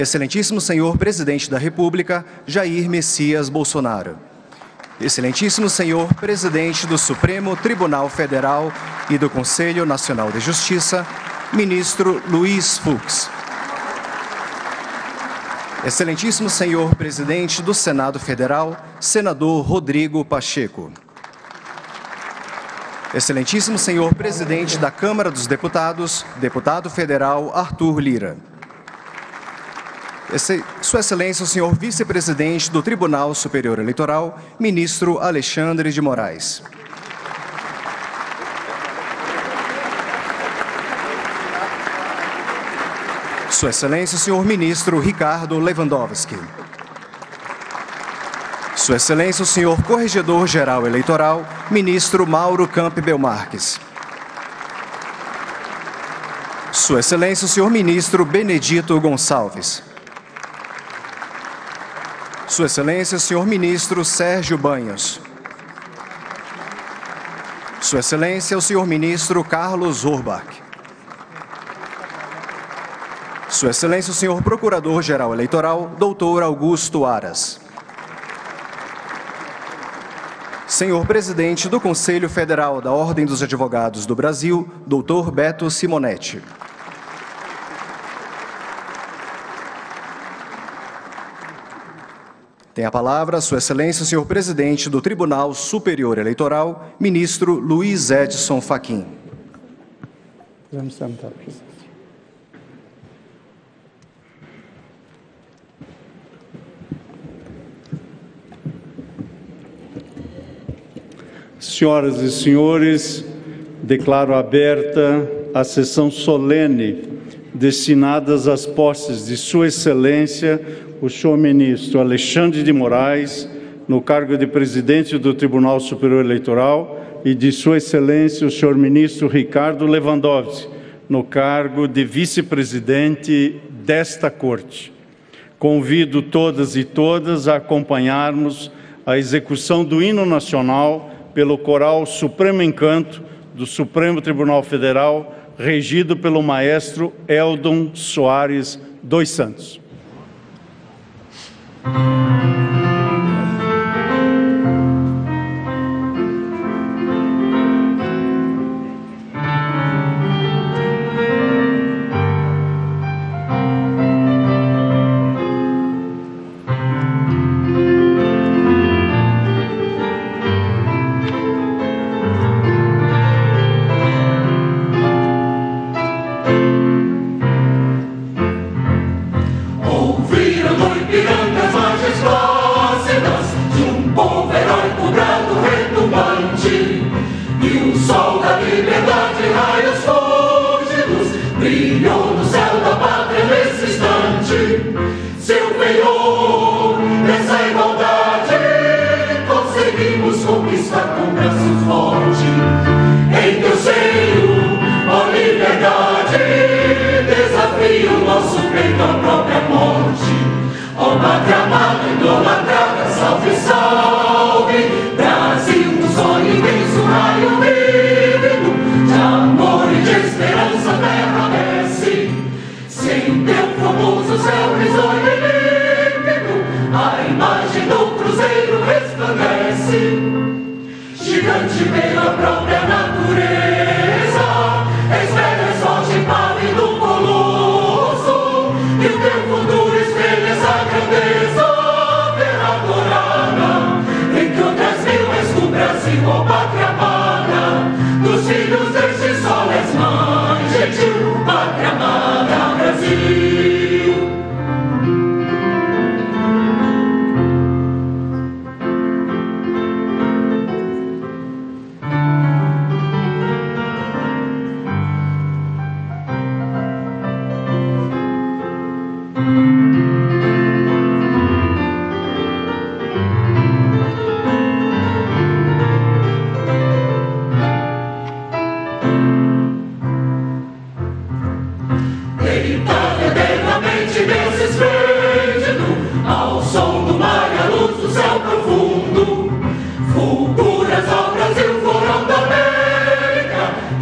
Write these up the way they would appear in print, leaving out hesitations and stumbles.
Excelentíssimo Senhor Presidente da República, Jair Messias Bolsonaro. Excelentíssimo Senhor Presidente do Supremo Tribunal Federal e do Conselho Nacional de Justiça, Ministro Luiz Fux. Excelentíssimo Senhor Presidente do Senado Federal, Senador Rodrigo Pacheco. Excelentíssimo Senhor Presidente da Câmara dos Deputados, Deputado Federal Arthur Lira. Sua Excelência, o Senhor Vice-Presidente do Tribunal Superior Eleitoral, Ministro Alexandre de Moraes. Sua Excelência, o Senhor Ministro Ricardo Lewandowski. Sua Excelência, o Senhor Corregedor-Geral Eleitoral, Ministro Mauro Campbell Marques. Sua Excelência, o Senhor Ministro Benedito Gonçalves. Sua Excelência, o Senhor Ministro Sérgio Banhos. Sua Excelência, o Senhor Ministro Carlos Urbach. Sua Excelência, o Senhor Procurador-Geral Eleitoral, Doutor Augusto Aras. Senhor Presidente do Conselho Federal da Ordem dos Advogados do Brasil, Doutor Beto Simonetti. Tem a palavra Sua Excelência, o Senhor Presidente do Tribunal Superior Eleitoral, Ministro Luiz Edson Fachin. Vamos sentar, presidente. Senhoras e senhores, declaro aberta a sessão solene destinada às posses de Sua Excelência, o senhor Ministro Alexandre de Moraes, no cargo de Presidente do Tribunal Superior Eleitoral, e de Sua Excelência, o senhor Ministro Ricardo Lewandowski, no cargo de Vice-Presidente desta Corte. Convido todas e todas a acompanharmos a execução do hino nacional pelo Coral Supremo Encanto do Supremo Tribunal Federal, regido pelo maestro Eldon Soares dos Santos.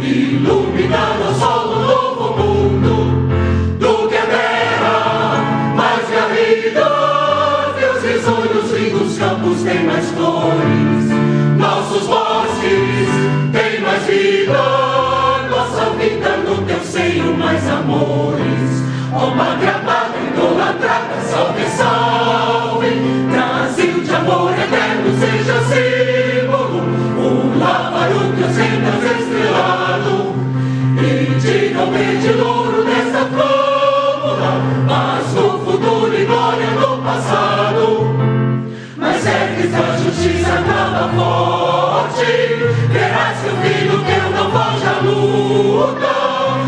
Iluminando o solo novo mundo, do que a terra nos campos têm mais flores, nossos bosques têm mais vida, nossa vida no teu seio mais amores. Ó Pátria amada, idolatrada, salve, salve, Brasil de amor eterno seja símbolo, o lábaro que ostentas estrelado, e diga o verde louro desta flâmula, mas no futuro e glória no passado. Mas ergues a justiça acaba forte, verás que o filho teu não foge à luta.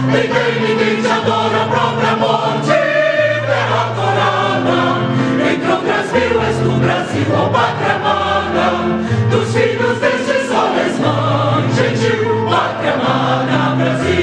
Ninguém te adora a própria morte, terra adorada. Entre outras mil és do Brasil, ó Pátria amada, dos filhos deste sol és mãe gentil, Pátria amada, Brasil.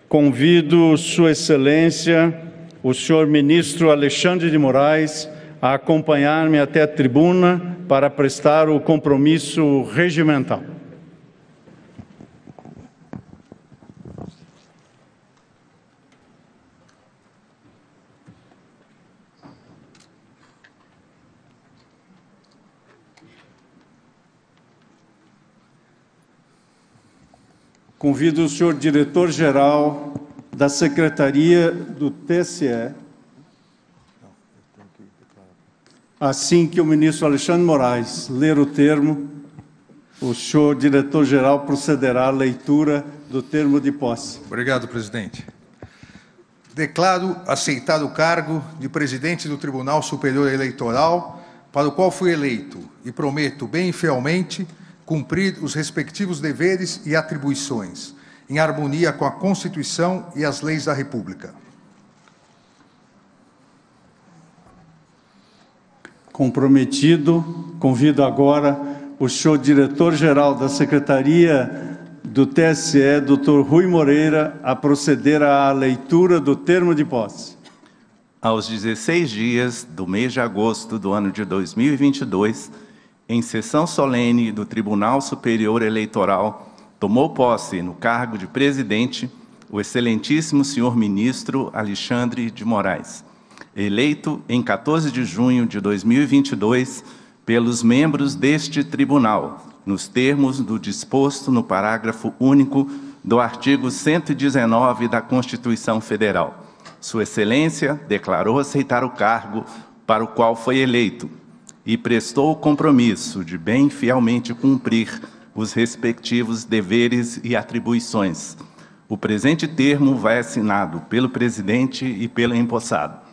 Convido Sua Excelência, o senhor ministro Alexandre de Moraes, a acompanhar-me até a tribuna para prestar o compromisso regimental. Convido o senhor diretor-geral da Secretaria do TSE, assim que o ministro Alexandre de Moraes ler o termo, o senhor diretor-geral procederá à leitura do termo de posse. Obrigado, presidente. Declaro aceitado o cargo de presidente do Tribunal Superior Eleitoral, para o qual fui eleito, e prometo bem e fielmente cumprir os respectivos deveres e atribuições, em harmonia com a Constituição e as leis da República. Comprometido, convido agora o senhor diretor-geral da Secretaria do TSE, Dr. Rui Moreira, a proceder à leitura do termo de posse. Aos 16 dias do mês de agosto do ano de 2022, em sessão solene do Tribunal Superior Eleitoral, tomou posse no cargo de presidente o excelentíssimo senhor ministro Alexandre de Moraes, eleito em 14 de junho de 2022 pelos membros deste tribunal, nos termos do disposto no parágrafo único do artigo 119 da Constituição Federal. Sua Excelência declarou aceitar o cargo para o qual foi eleito e prestou o compromisso de bem fielmente cumprir os respectivos deveres e atribuições. O presente termo vai assinado pelo presidente e pelo empossado.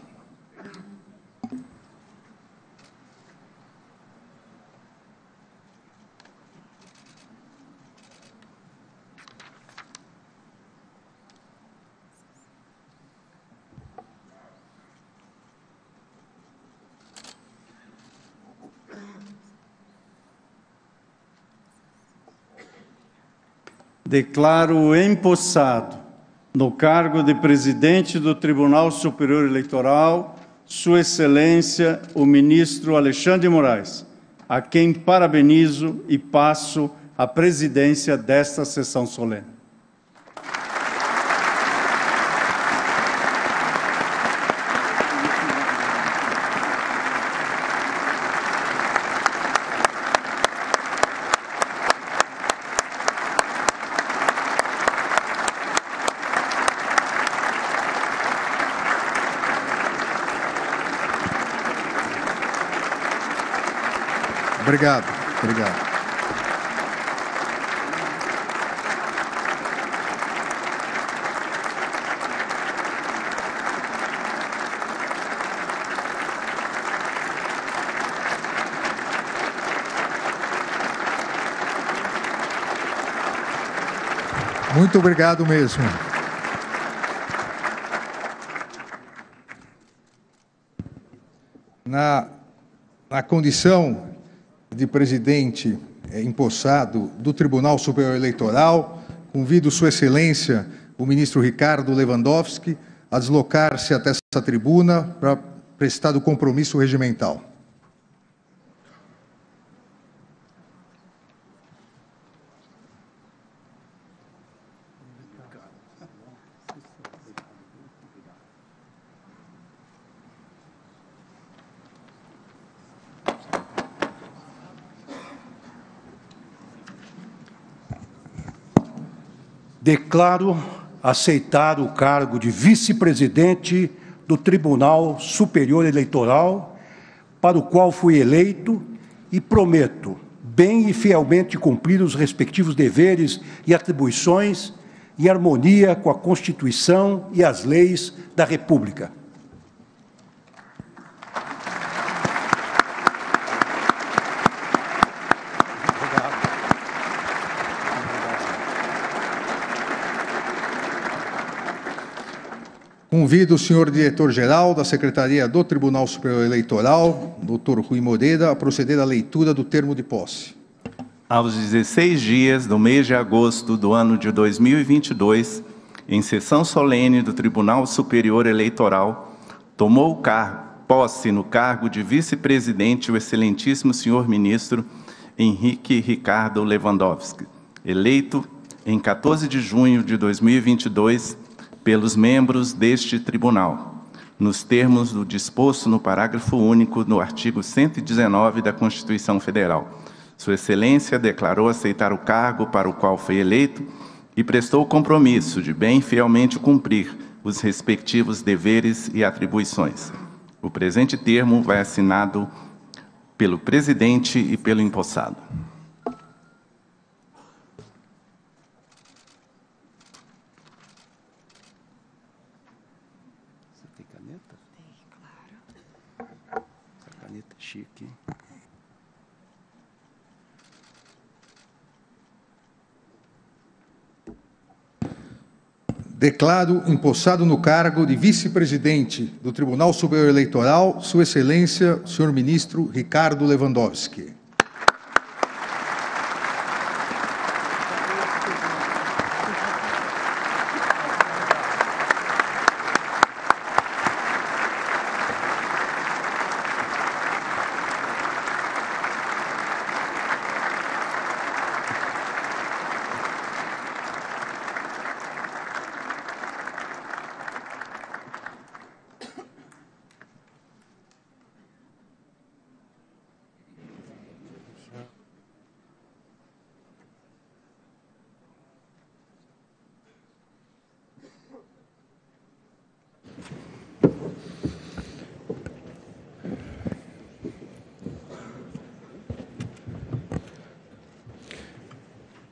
Declaro empossado no cargo de presidente do Tribunal Superior Eleitoral, Sua Excelência, o ministro Alexandre de Moraes, a quem parabenizo e passo a presidência desta sessão solene. Obrigado. Obrigado. Muito obrigado mesmo. Na condição de presidente empossado do Tribunal Superior Eleitoral, convido Sua Excelência, o ministro Ricardo Lewandowski, a deslocar-se até essa tribuna para prestado compromisso regimental. Declaro aceitar o cargo de vice-presidente do Tribunal Superior Eleitoral, para o qual fui eleito, e prometo bem e fielmente cumprir os respectivos deveres e atribuições em harmonia com a Constituição e as leis da República. Convido o senhor diretor-geral da Secretaria do Tribunal Superior Eleitoral, Dr. Rui Moreira, a proceder à leitura do termo de posse. Aos 16 dias do mês de agosto do ano de 2022, em sessão solene do Tribunal Superior Eleitoral, tomou posse no cargo de vice-presidente o excelentíssimo senhor ministro Henrique Ricardo Lewandowski, eleito em 14 de junho de 2022, pelos membros deste tribunal, nos termos do disposto no parágrafo único do artigo 119 da Constituição Federal. Sua Excelência declarou aceitar o cargo para o qual foi eleito e prestou o compromisso de bem fielmente cumprir os respectivos deveres e atribuições. O presente termo vai assinado pelo presidente e pelo empossado. Chique. Declaro empossado no cargo de vice-presidente do Tribunal Superior Eleitoral, Sua Excelência, o senhor ministro Ricardo Lewandowski.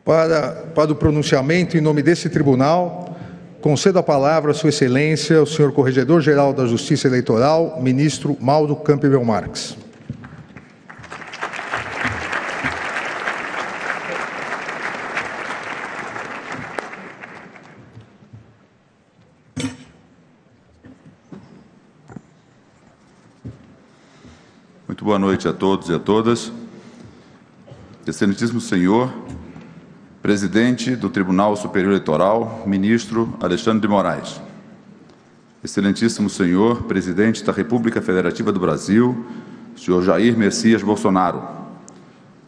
Para o pronunciamento, em nome desse tribunal, concedo a palavra a Sua Excelência, o senhor Corregedor-Geral da Justiça Eleitoral, ministro Mauro Campbell Marques. Muito boa noite a todos e a todas. Excelentíssimo senhor Presidente do Tribunal Superior Eleitoral, ministro Alexandre de Moraes. Excelentíssimo senhor Presidente da República Federativa do Brasil, senhor Jair Messias Bolsonaro.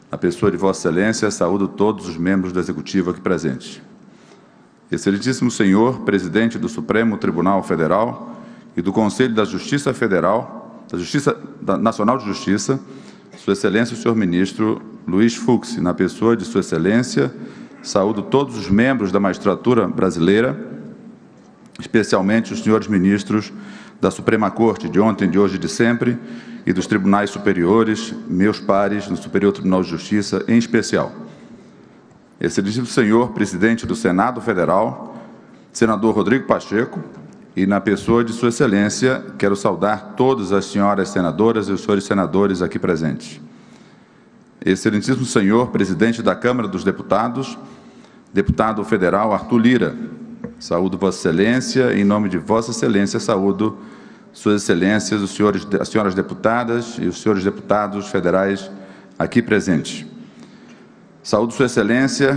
Na pessoa de Vossa Excelência, saúdo todos os membros do Executivo aqui presentes. Excelentíssimo senhor Presidente do Supremo Tribunal Federal e do Conselho da Justiça Federal, Nacional de Justiça, Sua Excelência, o senhor ministro Luiz Fux, na pessoa de Sua Excelência, saúdo todos os membros da magistratura brasileira, especialmente os senhores ministros da Suprema Corte de ontem, de hoje e de sempre, e dos tribunais superiores, meus pares no Superior Tribunal de Justiça em especial. Excelentíssimo senhor Presidente do Senado Federal, senador Rodrigo Pacheco, e na pessoa de Sua Excelência, quero saudar todas as senhoras senadoras e os senhores senadores aqui presentes. Excelentíssimo senhor Presidente da Câmara dos Deputados, deputado federal Arthur Lira, saúdo Vossa Excelência, em nome de Vossa Excelência, saúdo Suas Excelências, as senhoras deputadas e os senhores deputados federais aqui presentes. Saúdo Sua Excelência,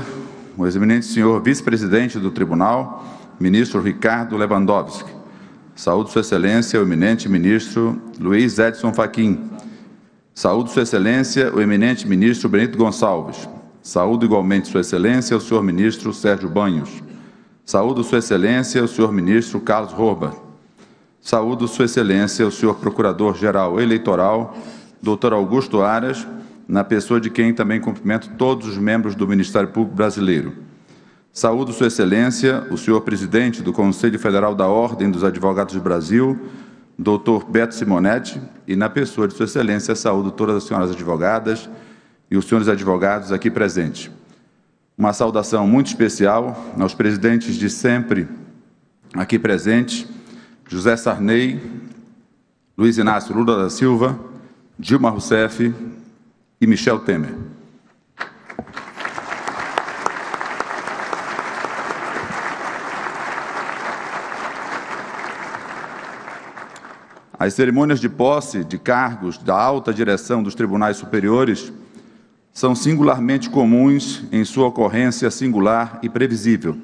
o eminente senhor vice-presidente do Tribunal, ministro Ricardo Lewandowski. Saúdo Sua Excelência, o eminente ministro Luiz Edson Fachin. Saúdo Sua Excelência, o eminente ministro Benito Gonçalves. Saúdo igualmente Sua Excelência, o senhor ministro Sérgio Banhos. Saúdo Sua Excelência, o senhor ministro Carlos Horba. Saúdo Sua Excelência, o senhor Procurador-Geral Eleitoral, Dr. Augusto Aras, na pessoa de quem também cumprimento todos os membros do Ministério Público Brasileiro. Saúdo Sua Excelência, o senhor Presidente do Conselho Federal da Ordem dos Advogados do Brasil, Dr. Beto Simonetti, e na pessoa de Sua Excelência, saúdo todas as senhoras advogadas e os senhores advogados aqui presentes. Uma saudação muito especial aos presidentes de sempre aqui presentes, José Sarney, Luiz Inácio Lula da Silva, Dilma Rousseff e Michel Temer. As cerimônias de posse de cargos da alta direção dos tribunais superiores são singularmente comuns em sua ocorrência singular e previsível.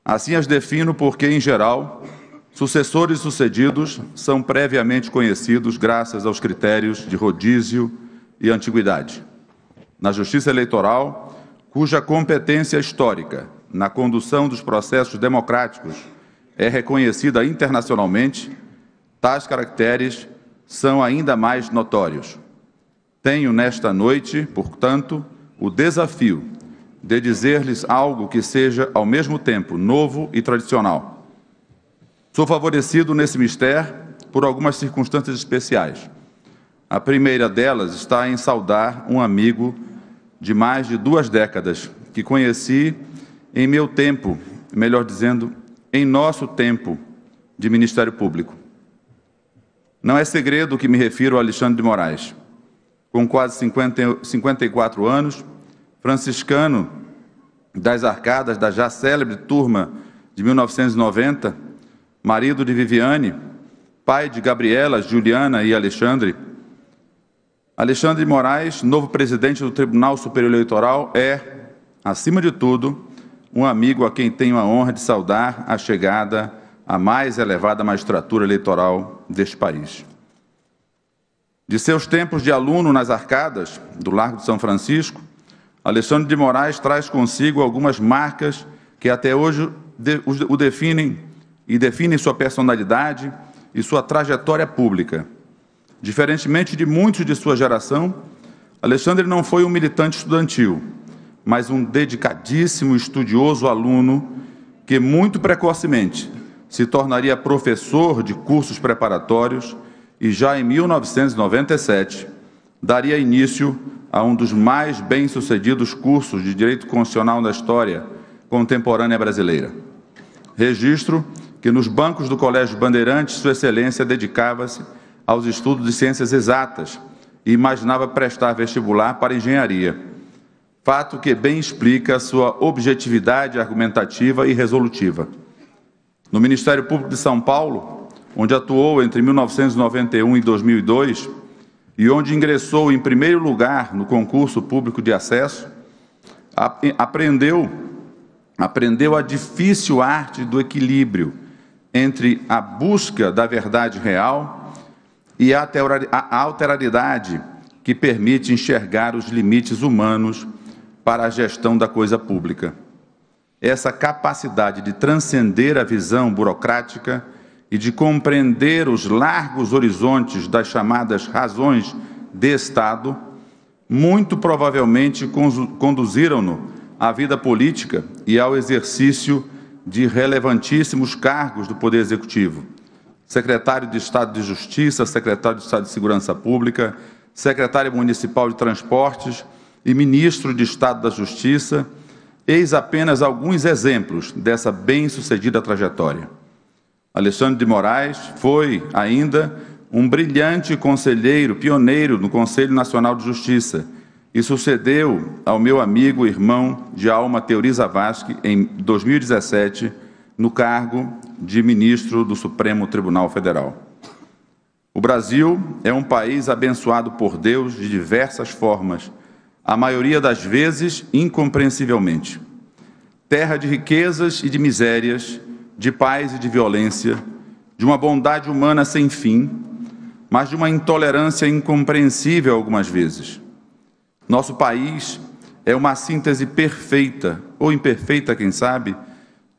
Assim as defino porque, em geral, sucessores sucedidos são previamente conhecidos graças aos critérios de rodízio e antiguidade. Na Justiça Eleitoral, cuja competência histórica na condução dos processos democráticos é reconhecida internacionalmente, tais caracteres são ainda mais notórios. Tenho nesta noite, portanto, o desafio de dizer-lhes algo que seja, ao mesmo tempo, novo e tradicional. Sou favorecido nesse mistério por algumas circunstâncias especiais. A primeira delas está em saudar um amigo de mais de 2 décadas, que conheci em meu tempo, melhor dizendo, em nosso tempo de Ministério Público. Não é segredo que me refiro a Alexandre de Moraes. Com quase 54 anos, franciscano das arcadas da já célebre turma de 1990, marido de Viviane, pai de Gabriela, Juliana e Alexandre, Alexandre de Moraes, novo presidente do Tribunal Superior Eleitoral, é, acima de tudo, um amigo a quem tenho a honra de saudar a chegada à mais elevada magistratura eleitoral deste país. De seus tempos de aluno nas arcadas do Largo de São Francisco, Alexandre de Moraes traz consigo algumas marcas que até hoje o definem e definem sua personalidade e sua trajetória pública. Diferentemente de muitos de sua geração, Alexandre não foi um militante estudantil, mas um dedicadíssimo estudioso aluno que muito precocemente se tornaria professor de cursos preparatórios e já em 1997 daria início a um dos mais bem-sucedidos cursos de Direito Constitucional na história contemporânea brasileira. Registro que nos bancos do Colégio Bandeirantes Sua Excelência dedicava-se aos estudos de ciências exatas e imaginava prestar vestibular para engenharia, fato que bem explica sua objetividade argumentativa e resolutiva. No Ministério Público de São Paulo, onde atuou entre 1991 e 2002, e onde ingressou em primeiro lugar no concurso público de acesso, aprendeu a difícil arte do equilíbrio entre a busca da verdade real e a alteridade que permite enxergar os limites humanos para a gestão da coisa pública. Essa capacidade de transcender a visão burocrática e de compreender os largos horizontes das chamadas razões de Estado, muito provavelmente conduziram-no à vida política e ao exercício de relevantíssimos cargos do Poder Executivo: secretário de Estado de Justiça, secretário de Estado de Segurança Pública, secretário municipal de Transportes e ministro de Estado da Justiça. Eis apenas alguns exemplos dessa bem-sucedida trajetória. Alexandre de Moraes foi, ainda, um brilhante conselheiro, pioneiro no Conselho Nacional de Justiça, e sucedeu ao meu amigo e irmão de alma Teori Zavascki, em 2017, no cargo de ministro do Supremo Tribunal Federal. O Brasil é um país abençoado por Deus de diversas formas, a maioria das vezes incompreensivelmente. Terra de riquezas e de misérias, de paz e de violência, de uma bondade humana sem fim, mas de uma intolerância incompreensível algumas vezes. Nosso país é uma síntese perfeita, ou imperfeita, quem sabe,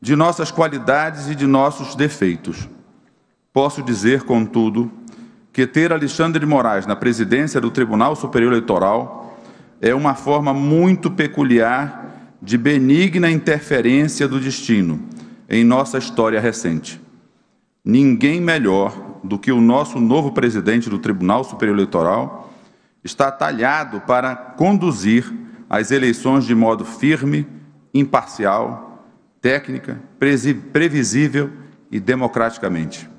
de nossas qualidades e de nossos defeitos. Posso dizer, contudo, que ter Alexandre de Moraes na presidência do Tribunal Superior Eleitoral é uma forma muito peculiar de benigna interferência do destino em nossa história recente. Ninguém melhor do que o nosso novo presidente do Tribunal Superior Eleitoral está talhado para conduzir as eleições de modo firme, imparcial, técnica, previsível e democraticamente.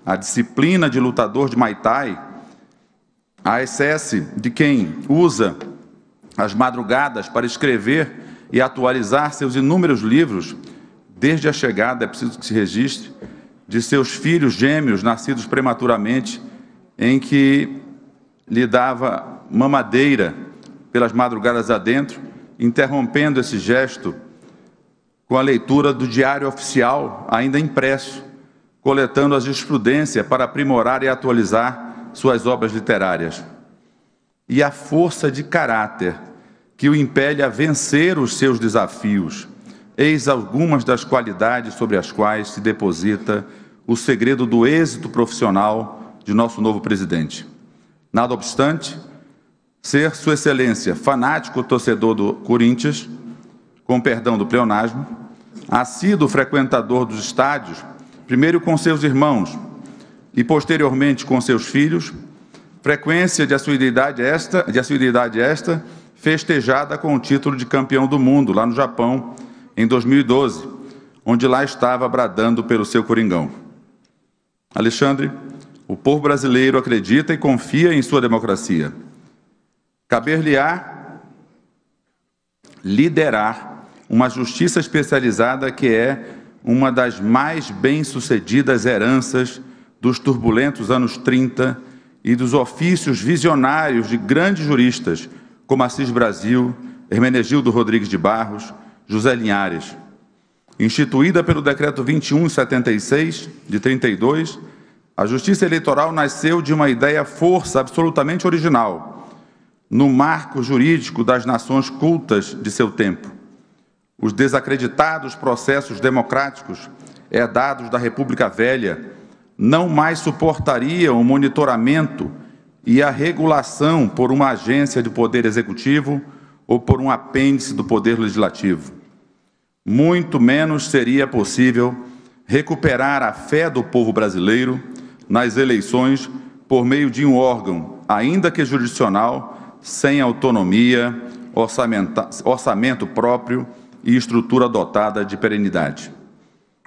A disciplina de lutador de Muay Thai, a excesse de quem usa as madrugadas para escrever e atualizar seus inúmeros livros, desde a chegada, é preciso que se registre, de seus filhos gêmeos nascidos prematuramente, em que lhe dava mamadeira pelas madrugadas adentro, interrompendo esse gesto com a leitura do Diário Oficial, ainda impresso, coletando a jurisprudência para aprimorar e atualizar suas obras literárias. E a força de caráter que o impele a vencer os seus desafios, eis algumas das qualidades sobre as quais se deposita o segredo do êxito profissional de nosso novo presidente. Nada obstante, ser Sua Excelência fanático torcedor do Corinthians, com perdão do pleonasmo, assíduo frequentador dos estádios, primeiro com seus irmãos e posteriormente com seus filhos, frequência de assiduidade esta festejada com o título de campeão do mundo, lá no Japão, em 2012, onde lá estava bradando pelo seu Coringão. Alexandre, o povo brasileiro acredita e confia em sua democracia. Caber-lhe-á liderar uma justiça especializada que é uma das mais bem-sucedidas heranças dos turbulentos anos 30 e dos ofícios visionários de grandes juristas como Assis Brasil, Hermenegildo Rodrigues de Barros, José Linhares. Instituída pelo Decreto 2176, de 32, a Justiça Eleitoral nasceu de uma ideia-força absolutamente original, no marco jurídico das nações cultas de seu tempo. Os desacreditados processos democráticos herdados da República Velha não mais suportariam o monitoramento e a regulação por uma agência do Poder Executivo ou por um apêndice do Poder Legislativo. Muito menos seria possível recuperar a fé do povo brasileiro nas eleições por meio de um órgão, ainda que jurisdicional, sem autonomia, orçamento próprio e estrutura dotada de perenidade.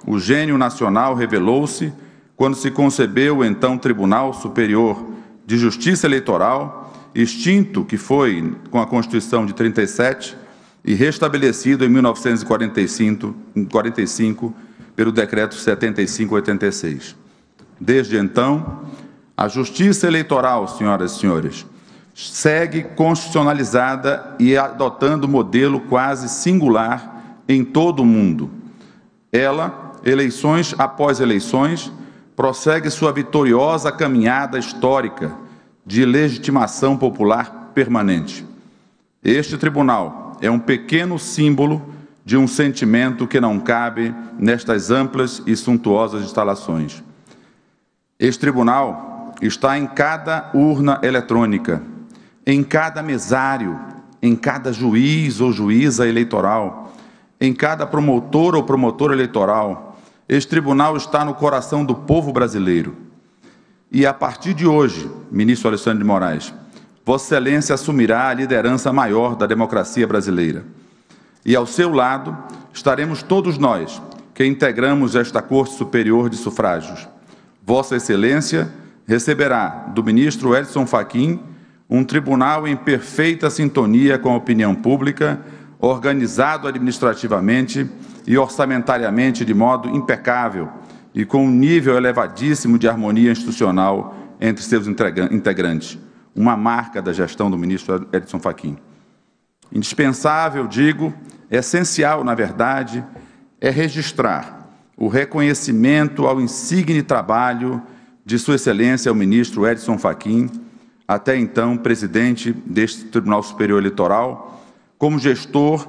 O gênio nacional revelou-se quando se concebeu o então Tribunal Superior de Justiça Eleitoral, extinto que foi com a Constituição de 37 e restabelecido em 1945 pelo Decreto 75/86. Desde então, a Justiça Eleitoral, senhoras e senhores, segue constitucionalizada e adotando modelo quase singular em todo o mundo. Ela, eleições após eleições, prossegue sua vitoriosa caminhada histórica de legitimação popular permanente. Este tribunal é um pequeno símbolo de um sentimento que não cabe nestas amplas e suntuosas instalações. Este tribunal está em cada urna eletrônica, em cada mesário, em cada juiz ou juíza eleitoral, em cada promotor ou promotora eleitoral. Este tribunal está no coração do povo brasileiro. E, a partir de hoje, ministro Alexandre de Moraes, Vossa Excelência assumirá a liderança maior da democracia brasileira. E, ao seu lado, estaremos todos nós, que integramos esta Corte Superior de Sufrágios. Vossa Excelência receberá do ministro Edson Fachin um tribunal em perfeita sintonia com a opinião pública, organizado administrativamente e orçamentariamente de modo impecável e com um nível elevadíssimo de harmonia institucional entre seus integrantes, uma marca da gestão do ministro Edson Fachin. Indispensável, digo, essencial, na verdade, é registrar o reconhecimento ao insigne trabalho de Sua Excelência, o ministro Edson Fachin, até então presidente deste Tribunal Superior Eleitoral, como gestor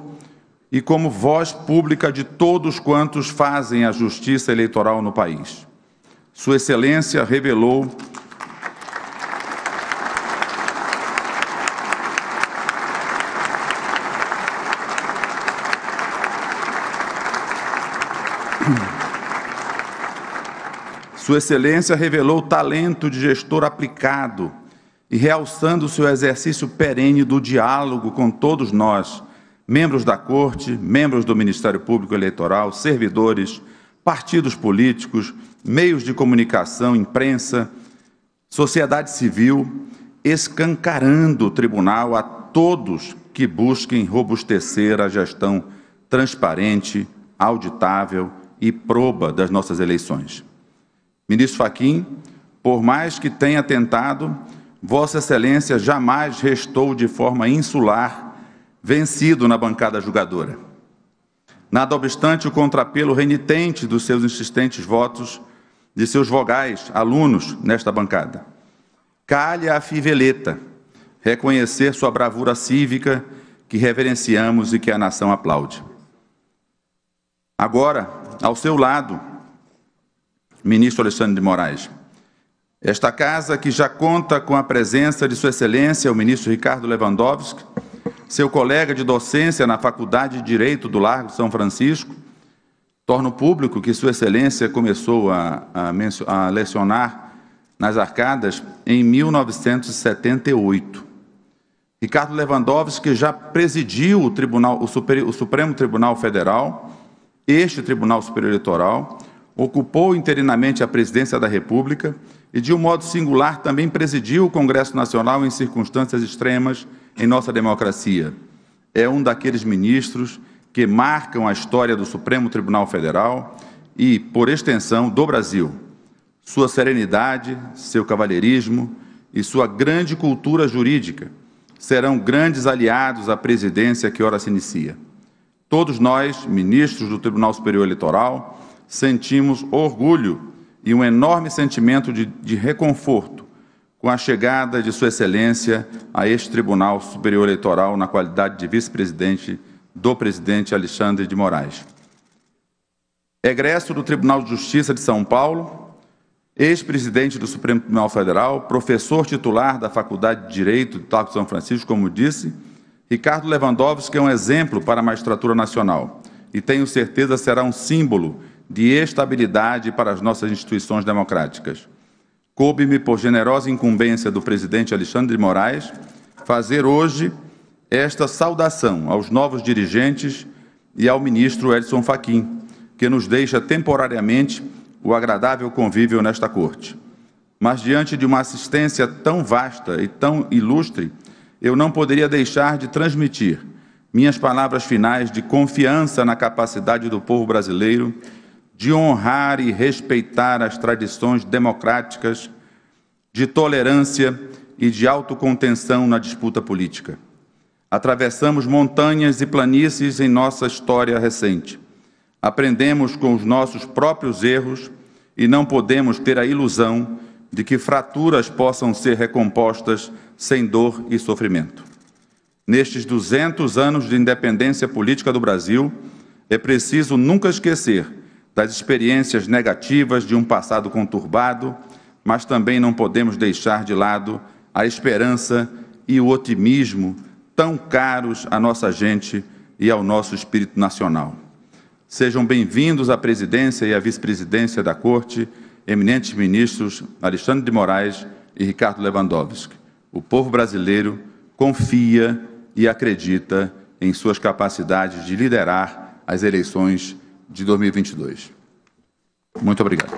e como voz pública de todos quantos fazem a justiça eleitoral no país. Sua Excelência revelou Sua Excelência revelou talento de gestor aplicado e realçando o seu exercício perene do diálogo com todos nós, membros da Corte, membros do Ministério Público Eleitoral, servidores, partidos políticos, meios de comunicação, imprensa, sociedade civil, escancarando o tribunal a todos que busquem robustecer a gestão transparente, auditável e proba das nossas eleições. Ministro Fachin, por mais que tenha tentado, Vossa Excelência jamais restou de forma insular, vencido na bancada julgadora. Nada obstante o contrapelo renitente dos seus insistentes votos, de seus vogais, alunos nesta bancada. Calha a fiveleta reconhecer sua bravura cívica, que reverenciamos e que a nação aplaude. Agora, ao seu lado, ministro Alexandre de Moraes, esta casa que já conta com a presença de Sua Excelência, o ministro Ricardo Lewandowski, seu colega de docência na Faculdade de Direito do Largo São Francisco, torno público que Sua Excelência começou a lecionar nas Arcadas em 1978. Ricardo Lewandowski já presidiu o Supremo Tribunal Federal, este Tribunal Superior Eleitoral, ocupou interinamente a presidência da República e, de um modo singular, também presidiu o Congresso Nacional em circunstâncias extremas em nossa democracia. É um daqueles ministros que marcam a história do Supremo Tribunal Federal e, por extensão, do Brasil. Sua serenidade, seu cavalheirismo e sua grande cultura jurídica serão grandes aliados à presidência que ora se inicia. Todos nós, ministros do Tribunal Superior Eleitoral, sentimos orgulho e um enorme sentimento de reconforto com a chegada de Sua Excelência a este Tribunal Superior Eleitoral na qualidade de vice-presidente do presidente Alexandre de Moraes. Egresso do Tribunal de Justiça de São Paulo, ex-presidente do Supremo Tribunal Federal, professor titular da Faculdade de Direito do Largo de São Francisco, como disse, Ricardo Lewandowski é um exemplo para a magistratura nacional e tenho certeza será um símbolo de estabilidade para as nossas instituições democráticas. Coube-me, por generosa incumbência do presidente Alexandre de Moraes, fazer hoje esta saudação aos novos dirigentes e ao ministro Edson Fachin, que nos deixa temporariamente o agradável convívio nesta Corte. Mas, diante de uma assistência tão vasta e tão ilustre, eu não poderia deixar de transmitir minhas palavras finais de confiança na capacidade do povo brasileiro de honrar e respeitar as tradições democráticas, de tolerância e de autocontenção na disputa política. Atravessamos montanhas e planícies em nossa história recente. Aprendemos com os nossos próprios erros e não podemos ter a ilusão de que fraturas possam ser recompostas sem dor e sofrimento. Nestes 200 anos de independência política do Brasil, é preciso nunca esquecer das experiências negativas de um passado conturbado, mas também não podemos deixar de lado a esperança e o otimismo tão caros à nossa gente e ao nosso espírito nacional. Sejam bem-vindos à presidência e à vice-presidência da Corte, eminentes ministros Alexandre de Moraes e Ricardo Lewandowski. O povo brasileiro confia e acredita em suas capacidades de liderar as eleições de 2022. Muito obrigado.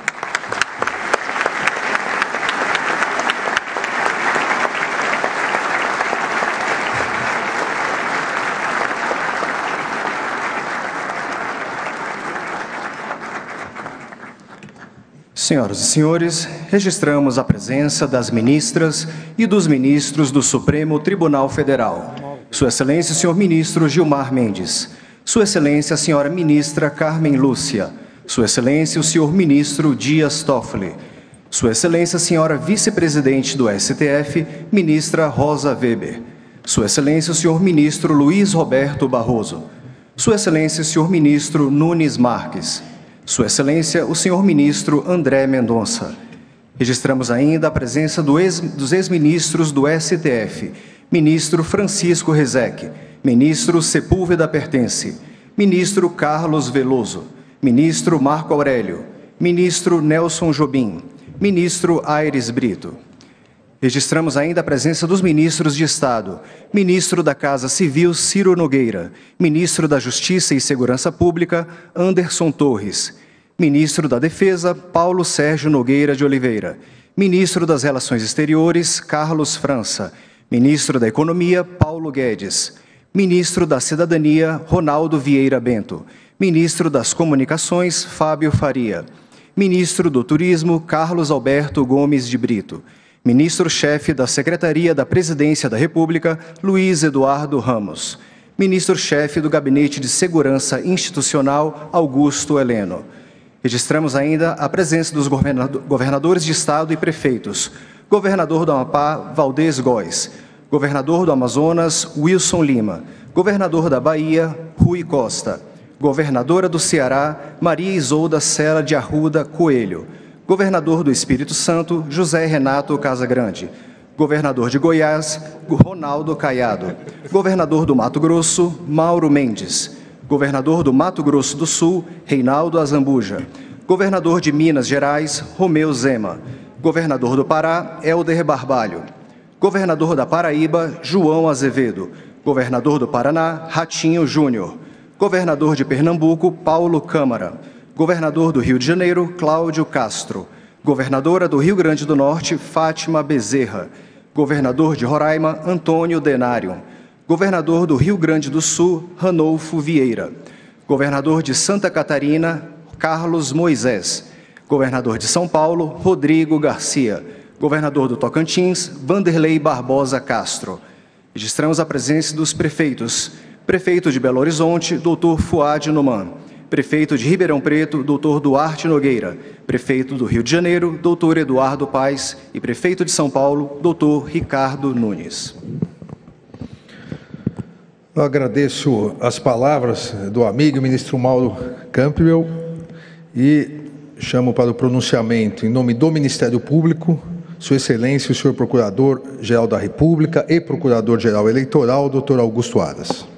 Senhoras e senhores, registramos a presença das ministras e dos ministros do Supremo Tribunal Federal. Sua Excelência, senhor ministro Gilmar Mendes. Sua Excelência, a senhora ministra Carmen Lúcia. Sua Excelência, o senhor ministro Dias Toffoli. Sua Excelência, a senhora vice-presidente do STF, ministra Rosa Weber. Sua Excelência, o senhor ministro Luiz Roberto Barroso. Sua Excelência, o senhor ministro Nunes Marques. Sua Excelência, o senhor ministro André Mendonça. Registramos ainda a presença dos ex-ministros do STF, ministro Francisco Rezec, ministro Sepúlveda Pertence, ministro Carlos Veloso, ministro Marco Aurélio, ministro Nelson Jobim, ministro Aires Brito. Registramos ainda a presença dos ministros de Estado, ministro da Casa Civil Ciro Nogueira, ministro da Justiça e Segurança Pública Anderson Torres, ministro da Defesa Paulo Sérgio Nogueira de Oliveira, ministro das Relações Exteriores Carlos França, ministro da Economia Paulo Guedes, ministro da Cidadania Ronaldo Vieira Bento, ministro das Comunicações Fábio Faria, ministro do Turismo Carlos Alberto Gomes de Brito, ministro-chefe da Secretaria da Presidência da República, Luiz Eduardo Ramos. Ministro-chefe do Gabinete de Segurança Institucional, Augusto Heleno. Registramos ainda a presença dos governadores de Estado e prefeitos. Governador do Amapá, Valdez Góes. Governador do Amazonas, Wilson Lima. Governador da Bahia, Rui Costa. Governadora do Ceará, Maria Isolda Sela de Arruda Coelho. Governador do Espírito Santo, José Renato Casagrande. Governador de Goiás, Ronaldo Caiado. Governador do Mato Grosso, Mauro Mendes. Governador do Mato Grosso do Sul, Reinaldo Azambuja. Governador de Minas Gerais, Romeu Zema. Governador do Pará, Helder Barbalho. Governador da Paraíba, João Azevedo. Governador do Paraná, Ratinho Júnior. Governador de Pernambuco, Paulo Câmara. Governador do Rio de Janeiro, Cláudio Castro. Governadora do Rio Grande do Norte, Fátima Bezerra. Governador de Roraima, Antônio Denário. Governador do Rio Grande do Sul, Ranolfo Vieira. Governador de Santa Catarina, Carlos Moisés. Governador de São Paulo, Rodrigo Garcia. Governador do Tocantins, Vanderlei Barbosa Castro. Registramos a presença dos prefeitos. Prefeito de Belo Horizonte, Dr. Fuad Numan. Prefeito de Ribeirão Preto, Dr. Duarte Nogueira. Prefeito do Rio de Janeiro, Dr. Eduardo Paes. E Prefeito de São Paulo, Dr. Ricardo Nunes. Eu agradeço as palavras do amigo ministro Mauro Campbell e chamo para o pronunciamento, em nome do Ministério Público, Sua Excelência, o senhor Procurador-Geral da República e Procurador-Geral Eleitoral, Dr. Augusto Aras.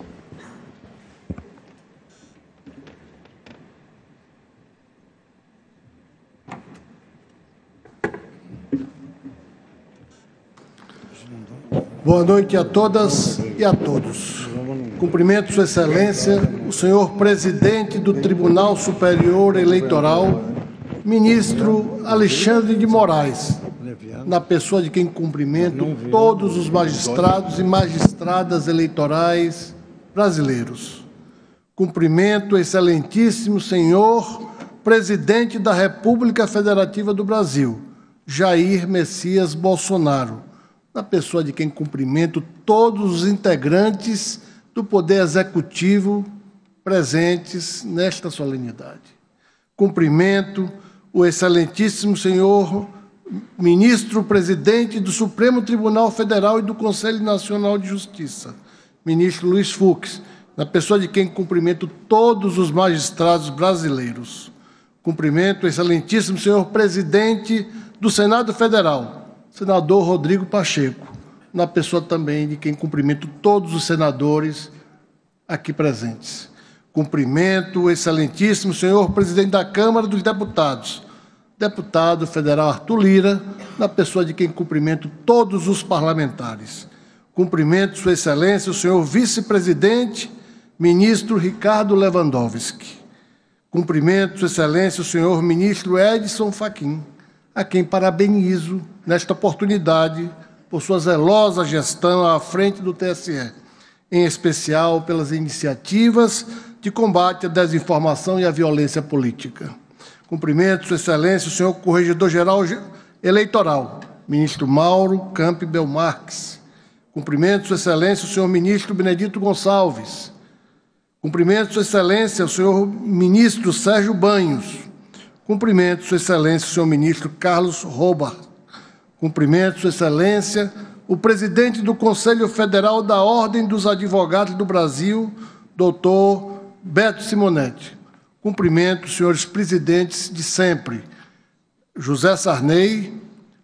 Boa noite a todas e a todos. Cumprimento Sua Excelência, o senhor Presidente do Tribunal Superior Eleitoral, Ministro Alexandre de Moraes, na pessoa de quem cumprimento todos os magistrados e magistradas eleitorais brasileiros. Cumprimento o excelentíssimo senhor Presidente da República Federativa do Brasil, Jair Messias Bolsonaro, na pessoa de quem cumprimento todos os integrantes do Poder Executivo presentes nesta solenidade. Cumprimento o excelentíssimo senhor Ministro-Presidente do Supremo Tribunal Federal e do Conselho Nacional de Justiça, ministro Luiz Fux, na pessoa de quem cumprimento todos os magistrados brasileiros. Cumprimento o excelentíssimo senhor Presidente do Senado Federal, senador Rodrigo Pacheco, na pessoa também de quem cumprimento todos os senadores aqui presentes. Cumprimento o excelentíssimo senhor Presidente da Câmara dos Deputados, deputado federal Arthur Lira, na pessoa de quem cumprimento todos os parlamentares. Cumprimento Sua Excelência, o senhor Vice-Presidente, ministro Ricardo Lewandowski. Cumprimento Sua Excelência, o senhor Ministro Edson Fachin, a quem parabenizo nesta oportunidade por sua zelosa gestão à frente do TSE, em especial pelas iniciativas de combate à desinformação e à violência política. Cumprimento Sua Excelência, o senhor Corregedor-Geral Eleitoral, ministro Mauro Campbell Marques. Cumprimento Sua Excelência, o senhor ministro Benedito Gonçalves. Cumprimento Sua Excelência, o senhor ministro Sérgio Banhos. Cumprimento Sua Excelência, o senhor ministro Carlos Roba. Cumprimento Sua Excelência, o presidente do Conselho Federal da Ordem dos Advogados do Brasil, doutor Beto Simonetti. Cumprimento os senhores presidentes de sempre, José Sarney,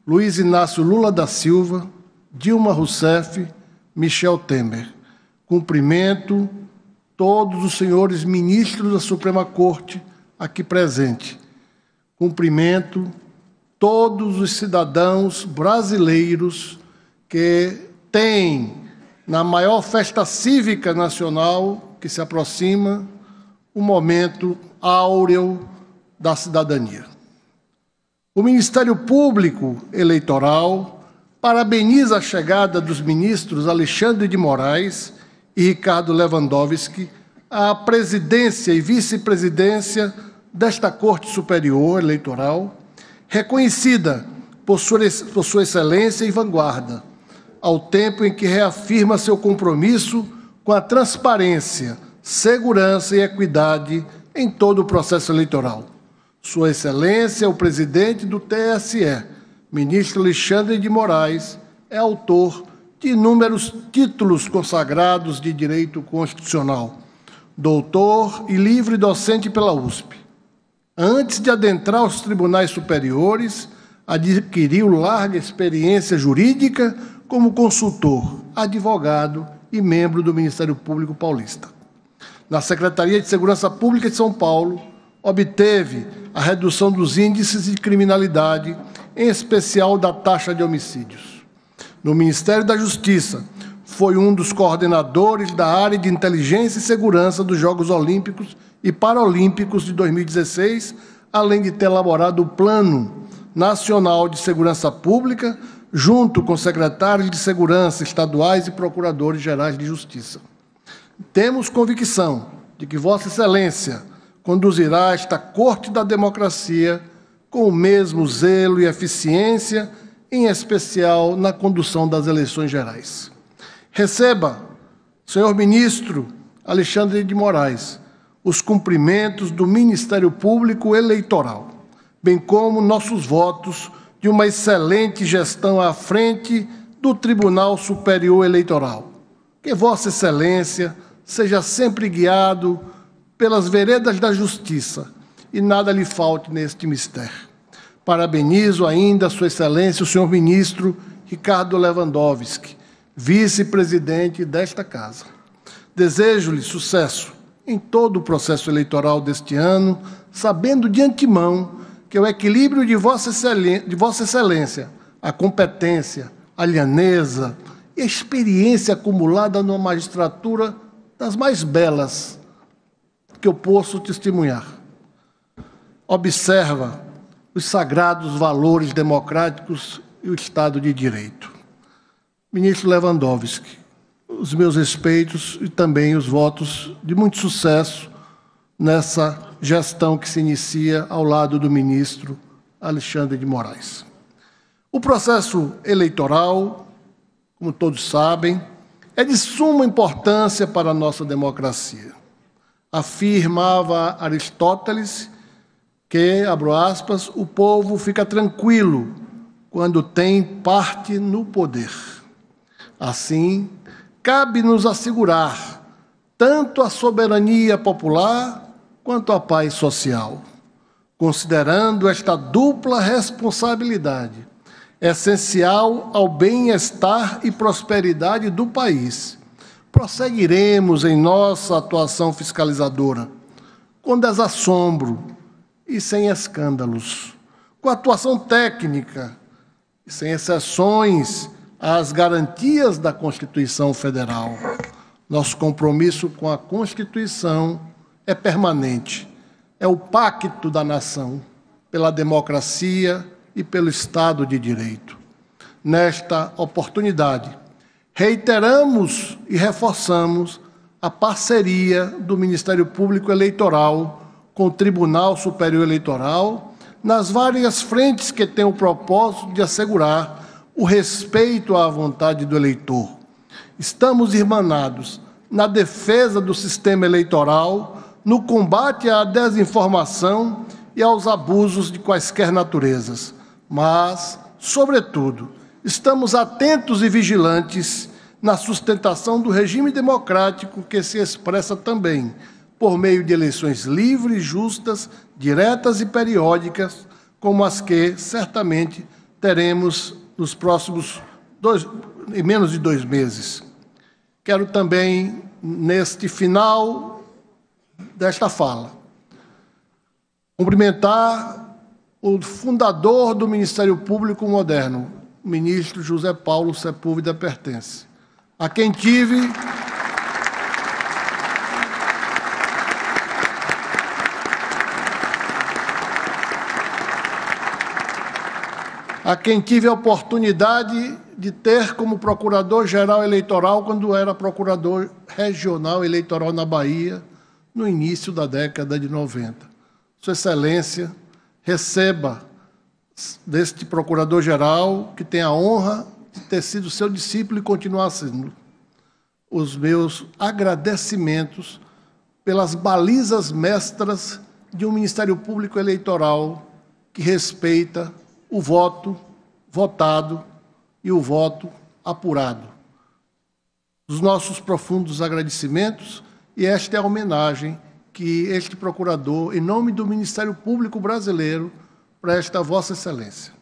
Luiz Inácio Lula da Silva, Dilma Rousseff, Michel Temer. Cumprimento todos os senhores ministros da Suprema Corte aqui presentes. Cumprimento todos os cidadãos brasileiros que têm, na maior festa cívica nacional que se aproxima, o momento áureo da cidadania. O Ministério Público Eleitoral parabeniza a chegada dos ministros Alexandre de Moraes e Ricardo Lewandowski à presidência e vice-presidência desta Corte Superior Eleitoral, reconhecida por sua excelência e vanguarda, ao tempo em que reafirma seu compromisso com a transparência, segurança e equidade em todo o processo eleitoral. Sua Excelência, o presidente do TSE, ministro Alexandre de Moraes, é autor de inúmeros títulos consagrados de direito constitucional, doutor e livre docente pela USP. Antes de adentrar os tribunais superiores, adquiriu larga experiência jurídica como consultor, advogado e membro do Ministério Público Paulista. Na Secretaria de Segurança Pública de São Paulo, obteve a redução dos índices de criminalidade, em especial da taxa de homicídios. No Ministério da Justiça, foi um dos coordenadores da área de inteligência e segurança dos Jogos Olímpicos e Paralímpicos de 2016, além de ter elaborado o Plano Nacional de Segurança Pública, junto com secretários de segurança estaduais e procuradores gerais de justiça. Temos convicção de que Vossa Excelência conduzirá esta Corte da Democracia com o mesmo zelo e eficiência, em especial na condução das eleições gerais. Receba, senhor ministro Alexandre de Moraes, os cumprimentos do Ministério Público Eleitoral, bem como nossos votos de uma excelente gestão à frente do Tribunal Superior Eleitoral. Que Vossa Excelência seja sempre guiado pelas veredas da justiça e nada lhe falte neste mistério. Parabenizo ainda Sua Excelência, o senhor ministro Ricardo Lewandowski, vice-presidente desta Casa. Desejo-lhe sucesso em todo o processo eleitoral deste ano, sabendo de antemão que o equilíbrio de Vossa Excelência, a competência, a lhaneza e a experiência acumulada numa magistratura das mais belas que eu posso testemunhar. Observa os sagrados valores democráticos e o Estado de Direito. Ministro Lewandowski, os meus respeitos e também os votos de muito sucesso nessa gestão que se inicia ao lado do ministro Alexandre de Moraes. O processo eleitoral, como todos sabem, é de suma importância para a nossa democracia. Afirmava Aristóteles que, abro aspas, o povo fica tranquilo quando tem parte no poder. Assim, cabe-nos assegurar tanto a soberania popular quanto a paz social, considerando esta dupla responsabilidade essencial ao bem-estar e prosperidade do país. Prosseguiremos em nossa atuação fiscalizadora, com desassombro e sem escândalos, com atuação técnica e sem exceções às garantias da Constituição Federal. Nosso compromisso com a Constituição é permanente, é o pacto da nação pela democracia e pelo Estado de Direito. Nesta oportunidade, reiteramos e reforçamos a parceria do Ministério Público Eleitoral com o Tribunal Superior Eleitoral nas várias frentes que têm o propósito de assegurar o respeito à vontade do eleitor. Estamos irmanados na defesa do sistema eleitoral, no combate à desinformação e aos abusos de quaisquer naturezas. Mas, sobretudo, estamos atentos e vigilantes na sustentação do regime democrático que se expressa também por meio de eleições livres, justas, diretas e periódicas, como as que certamente teremos nos próximos em menos de 2 meses. Quero também, neste final desta fala, cumprimentar o fundador do Ministério Público Moderno, o ministro José Paulo Sepúlveda Pertence, a quem tive a oportunidade de ter como procurador-geral eleitoral quando era procurador regional eleitoral na Bahia, no início da década de 90. Sua Excelência, receba deste procurador-geral, que tem a honra de ter sido seu discípulo e continuar sendo, os meus agradecimentos pelas balizas mestras de um Ministério Público Eleitoral que respeita o voto votado e o voto apurado. Os nossos profundos agradecimentos, e esta é a homenagem que este procurador, em nome do Ministério Público Brasileiro, presta a Vossa Excelência.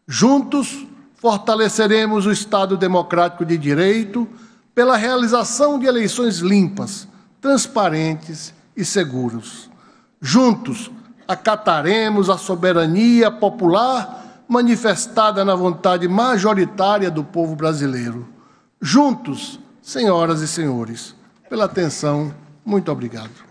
Juntos, fortaleceremos o Estado democrático de direito pela realização de eleições limpas, transparentes e seguras. Juntos, acataremos a soberania popular manifestada na vontade majoritária do povo brasileiro. Juntos, senhoras e senhores, pela atenção, muito obrigado.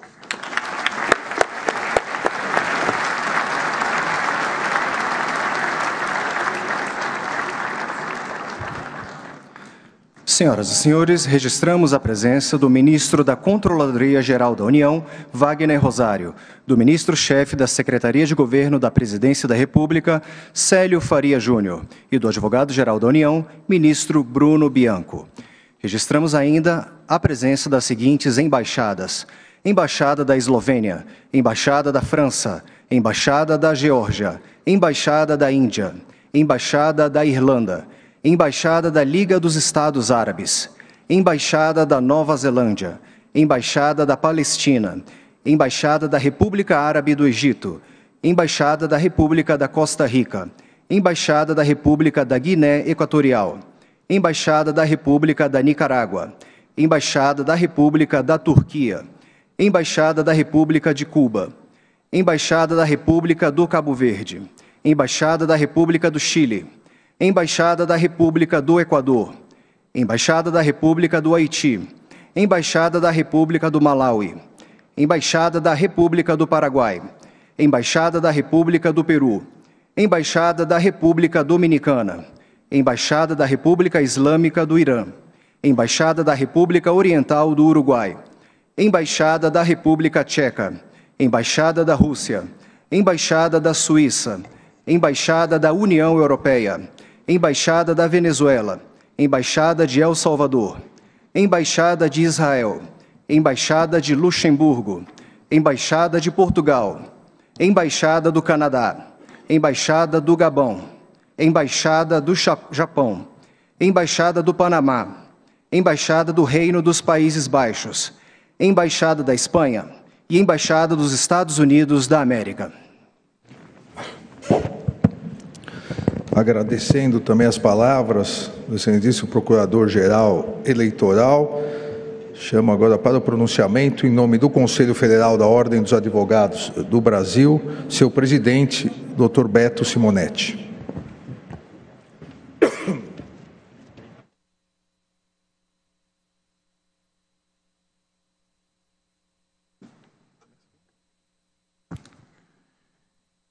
Senhoras e senhores, registramos a presença do ministro da Controladoria-Geral da União, Wagner Rosário, do ministro-chefe da Secretaria de Governo da Presidência da República, Célio Faria Júnior, e do advogado-geral da União, ministro Bruno Bianco. Registramos ainda a presença das seguintes embaixadas: Embaixada da Eslovênia, Embaixada da França, Embaixada da Geórgia, Embaixada da Índia, Embaixada da Irlanda, Embaixada da Liga dos Estados Árabes, Embaixada da Nova Zelândia, Embaixada da Palestina, Embaixada da República Árabe do Egito, Embaixada da República da Costa Rica, Embaixada da República da Guiné Equatorial, Embaixada da República da Nicarágua, Embaixada da República da Turquia, Embaixada da República de Cuba, Embaixada da República do Cabo Verde, Embaixada da República do Chile, Embaixada da República do Equador, Embaixada da República do Haiti, Embaixada da República do Malaui, Embaixada da República do Paraguai, Embaixada da República do Peru, Embaixada da República Dominicana, Embaixada da República Islâmica do Irã, Embaixada da República Oriental do Uruguai, Embaixada da República Tcheca, Embaixada da Rússia, Embaixada da Suíça, Embaixada da União Europeia, Embaixada da Venezuela, Embaixada de El Salvador, Embaixada de Israel, Embaixada de Luxemburgo, Embaixada de Portugal, Embaixada do Canadá, Embaixada do Gabão, Embaixada do Japão, Embaixada do Panamá, Embaixada do Reino dos Países Baixos, Embaixada da Espanha e Embaixada dos Estados Unidos da América. Agradecendo também as palavras do excelentíssimo Procurador-Geral Eleitoral, chamo agora para o pronunciamento, em nome do Conselho Federal da Ordem dos Advogados do Brasil, seu presidente, Dr. Beto Simonetti.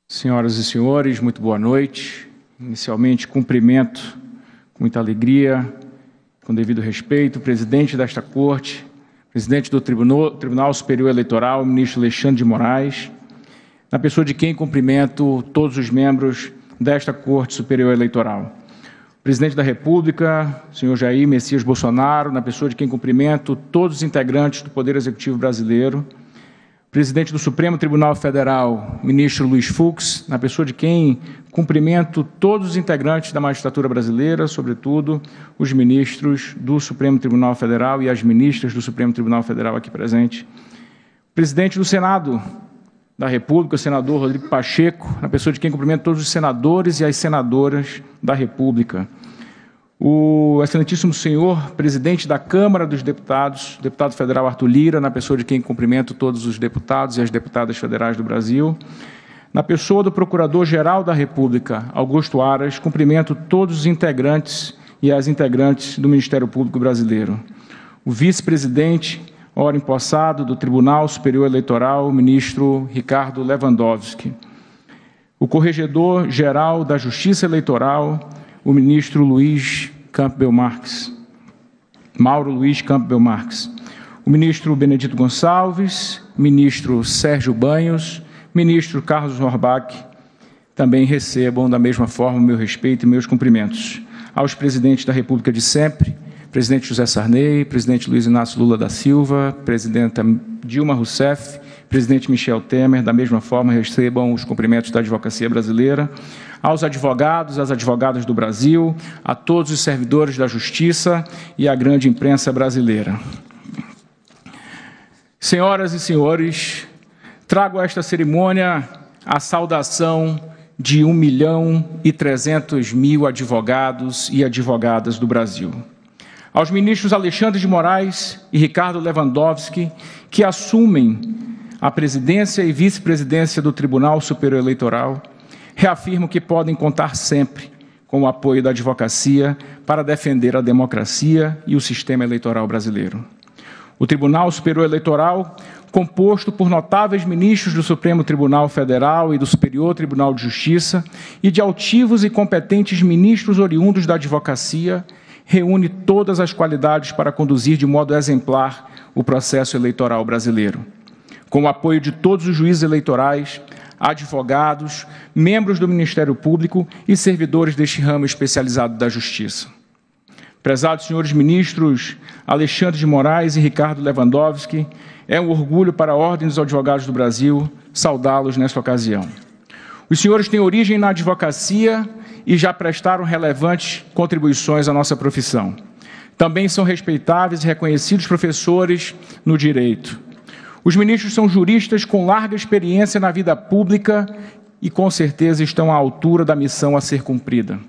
Senhoras e senhores, muito boa noite. Inicialmente, cumprimento com muita alegria, com devido respeito, o presidente desta Corte, presidente do Tribunal Superior Eleitoral, o ministro Alexandre de Moraes, na pessoa de quem cumprimento todos os membros desta Corte Superior Eleitoral. Presidente da República, senhor Jair Messias Bolsonaro, na pessoa de quem cumprimento todos os integrantes do Poder Executivo brasileiro, Presidente do Supremo Tribunal Federal, ministro Luiz Fux, na pessoa de quem cumprimento todos os integrantes da magistratura brasileira, sobretudo os ministros do Supremo Tribunal Federal e as ministras do Supremo Tribunal Federal aqui presente. Presidente do Senado da República, o senador Rodrigo Pacheco, na pessoa de quem cumprimento todos os senadores e as senadoras da República. O excelentíssimo senhor presidente da Câmara dos Deputados, deputado federal Arthur Lira, na pessoa de quem cumprimento todos os deputados e as deputadas federais do Brasil. Na pessoa do Procurador-Geral da República, Augusto Aras, cumprimento todos os integrantes e as integrantes do Ministério Público Brasileiro. O vice-presidente, ora empossado, do Tribunal Superior Eleitoral, ministro Ricardo Lewandowski. O Corregedor-Geral da Justiça Eleitoral, o ministro Luiz Campbell Marques, Mauro Luiz Campbell Marques. O ministro Benedito Gonçalves, ministro Sérgio Banhos, ministro Carlos Horbach, também recebam da mesma forma o meu respeito e meus cumprimentos. Aos presidentes da República de sempre, presidente José Sarney, presidente Luiz Inácio Lula da Silva, presidenta Dilma Rousseff, presidente Michel Temer, da mesma forma recebam os cumprimentos da advocacia brasileira, aos advogados, às advogadas do Brasil, a todos os servidores da Justiça e à grande imprensa brasileira. Senhoras e senhores, trago a esta cerimônia a saudação de 1.300.000 advogados e advogadas do Brasil. Aos ministros Alexandre de Moraes e Ricardo Lewandowski, que assumem a presidência e vice-presidência do Tribunal Superior Eleitoral, reafirmo que podem contar sempre com o apoio da advocacia para defender a democracia e o sistema eleitoral brasileiro. O Tribunal Superior Eleitoral, composto por notáveis ministros do Supremo Tribunal Federal e do Superior Tribunal de Justiça e de altivos e competentes ministros oriundos da advocacia, reúne todas as qualidades para conduzir de modo exemplar o processo eleitoral brasileiro. Com o apoio de todos os juízes eleitorais, advogados, membros do Ministério Público e servidores deste ramo especializado da Justiça. Prezados senhores ministros Alexandre de Moraes e Ricardo Lewandowski, é um orgulho para a Ordem dos Advogados do Brasil saudá-los nesta ocasião. Os senhores têm origem na advocacia e já prestaram relevantes contribuições à nossa profissão. Também são respeitáveis e reconhecidos professores no direito. Os ministros são juristas com larga experiência na vida pública e, com certeza, estão à altura da missão a ser cumprida.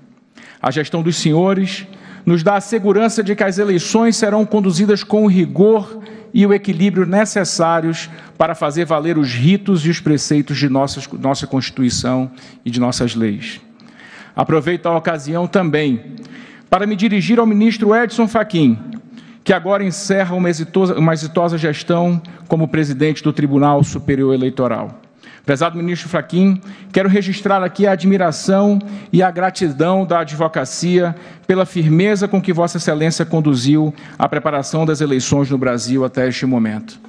A gestão dos senhores nos dá a segurança de que as eleições serão conduzidas com o rigor e o equilíbrio necessários para fazer valer os ritos e os preceitos de nossa Constituição e de nossas leis. Aproveito a ocasião também para me dirigir ao ministro Edson Fachin, que agora encerra uma exitosa gestão como presidente do Tribunal Superior Eleitoral. Prezado ministro Fachin, quero registrar aqui a admiração e a gratidão da advocacia pela firmeza com que Vossa Excelência conduziu a preparação das eleições no Brasil até este momento.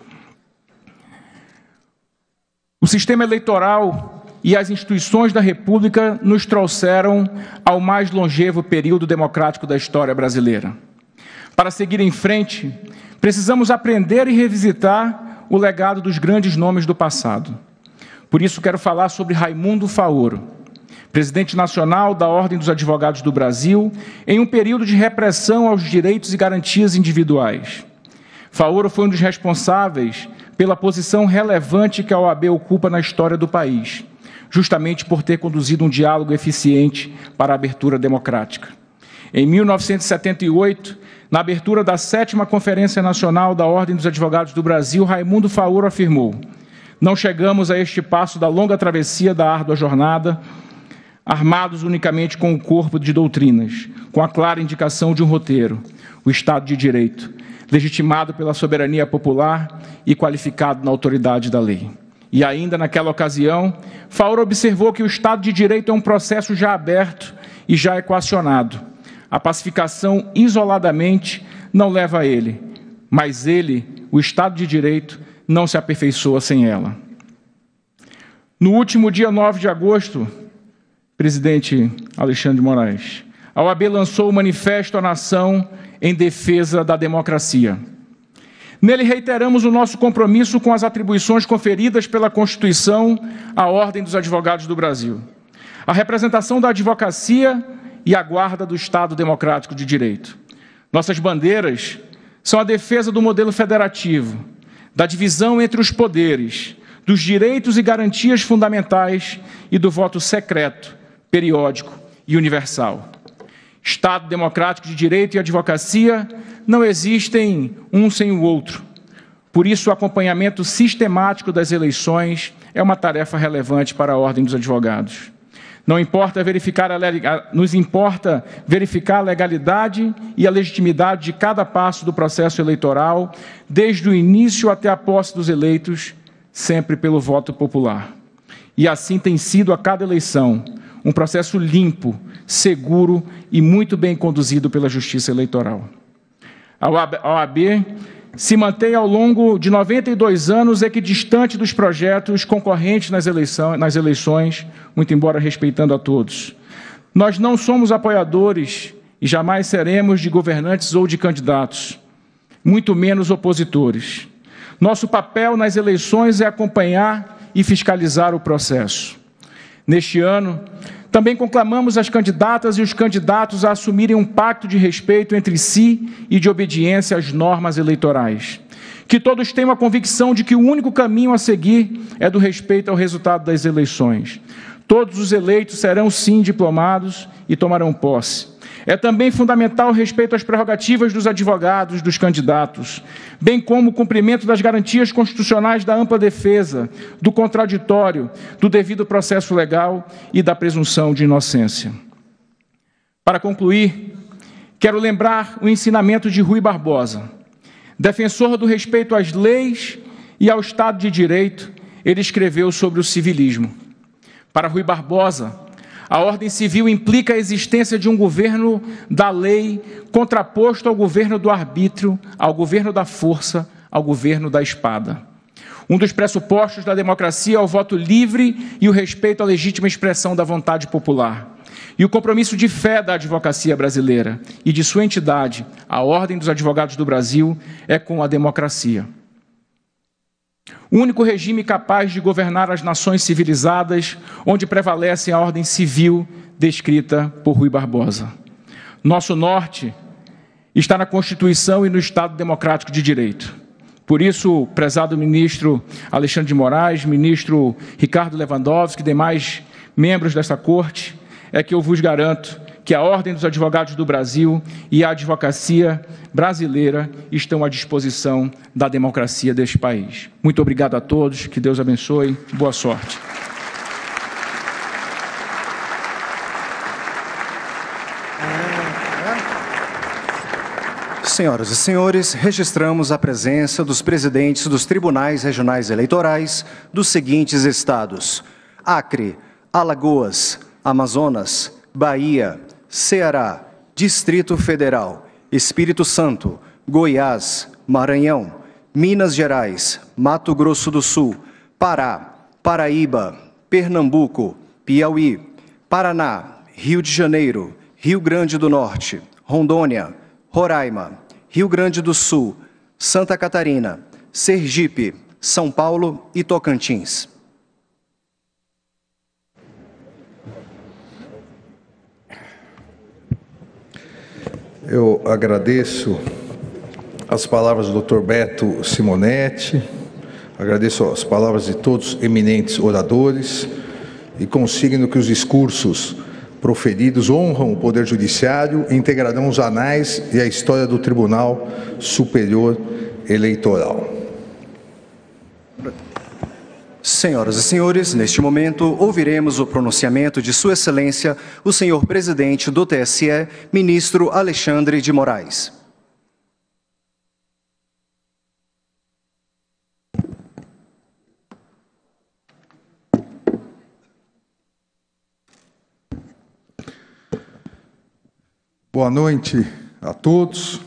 O sistema eleitoral e as instituições da República nos trouxeram ao mais longevo período democrático da história brasileira. Para seguir em frente, precisamos aprender e revisitar o legado dos grandes nomes do passado. Por isso, quero falar sobre Raimundo Faoro, presidente nacional da Ordem dos Advogados do Brasil, em um período de repressão aos direitos e garantias individuais. Faoro foi um dos responsáveis pela posição relevante que a OAB ocupa na história do país, justamente por ter conduzido um diálogo eficiente para a abertura democrática. Em 1978, na abertura da 7ª Conferência Nacional da Ordem dos Advogados do Brasil, Raimundo Faoro afirmou: "Não chegamos a este passo da longa travessia da árdua jornada, armados unicamente com o corpo de doutrinas, com a clara indicação de um roteiro, o Estado de Direito, legitimado pela soberania popular e qualificado na autoridade da lei." E ainda naquela ocasião, Faoro observou que o Estado de Direito é um processo já aberto e já equacionado. A pacificação isoladamente não leva a ele, mas ele, o Estado de Direito, não se aperfeiçoa sem ela. No último dia 9 de agosto, presidente Alexandre de Moraes, a OAB lançou o Manifesto à Nação em Defesa da Democracia. Nele reiteramos o nosso compromisso com as atribuições conferidas pela Constituição à Ordem dos Advogados do Brasil, a representação da advocacia e a guarda do Estado Democrático de Direito. Nossas bandeiras são a defesa do modelo federativo, da divisão entre os poderes, dos direitos e garantias fundamentais e do voto secreto, periódico e universal. Estado democrático de direito e advocacia não existem um sem o outro. Por isso, o acompanhamento sistemático das eleições é uma tarefa relevante para a Ordem dos Advogados. Nos importa verificar a legalidade e a legitimidade de cada passo do processo eleitoral, desde o início até a posse dos eleitos, sempre pelo voto popular. E assim tem sido a cada eleição, um processo limpo, seguro e muito bem conduzido pela Justiça Eleitoral. A OAB se mantém ao longo de 92 anos equidistante dos projetos concorrentes nas eleições, muito embora respeitando a todos. Nós não somos apoiadores e jamais seremos de governantes ou de candidatos, muito menos opositores. Nosso papel nas eleições é acompanhar e fiscalizar o processo. Neste ano, também conclamamos as candidatas e os candidatos a assumirem um pacto de respeito entre si e de obediência às normas eleitorais. Que todos tenham a convicção de que o único caminho a seguir é do respeito ao resultado das eleições. Todos os eleitos serão, sim, diplomados e tomarão posse. É também fundamental o respeito às prerrogativas dos advogados, dos candidatos, bem como o cumprimento das garantias constitucionais da ampla defesa, do contraditório, do devido processo legal e da presunção de inocência. Para concluir, quero lembrar o ensinamento de Rui Barbosa. Defensor do respeito às leis e ao Estado de Direito, ele escreveu sobre o civilismo. Para Rui Barbosa, a ordem civil implica a existência de um governo da lei contraposto ao governo do arbítrio, ao governo da força, ao governo da espada. Um dos pressupostos da democracia é o voto livre e o respeito à legítima expressão da vontade popular. E o compromisso de fé da advocacia brasileira e de sua entidade, a Ordem dos Advogados do Brasil, é com a democracia. O único regime capaz de governar as nações civilizadas, onde prevalece a ordem civil descrita por Rui Barbosa. Nosso norte está na Constituição e no Estado Democrático de Direito. Por isso, prezado ministro Alexandre de Moraes, ministro Ricardo Lewandowski e demais membros desta Corte, é que eu vos garanto que a Ordem dos Advogados do Brasil e a advocacia brasileira estão à disposição da democracia deste país. Muito obrigado a todos, que Deus abençoe, boa sorte. Senhoras e senhores, registramos a presença dos presidentes dos Tribunais Regionais Eleitorais dos seguintes estados: Acre, Alagoas, Amazonas, Bahia, Ceará, Distrito Federal, Espírito Santo, Goiás, Maranhão, Minas Gerais, Mato Grosso do Sul, Pará, Paraíba, Pernambuco, Piauí, Paraná, Rio de Janeiro, Rio Grande do Norte, Rondônia, Roraima, Rio Grande do Sul, Santa Catarina, Sergipe, São Paulo e Tocantins. Eu agradeço as palavras do Dr. Beto Simonetti, agradeço as palavras de todos os eminentes oradores e consigno que os discursos proferidos honram o Poder Judiciário e integrarão os anais e a história do Tribunal Superior Eleitoral. Senhoras e senhores, neste momento ouviremos o pronunciamento de Sua Excelência, o senhor presidente do TSE, ministro Alexandre de Moraes. Boa noite a todos.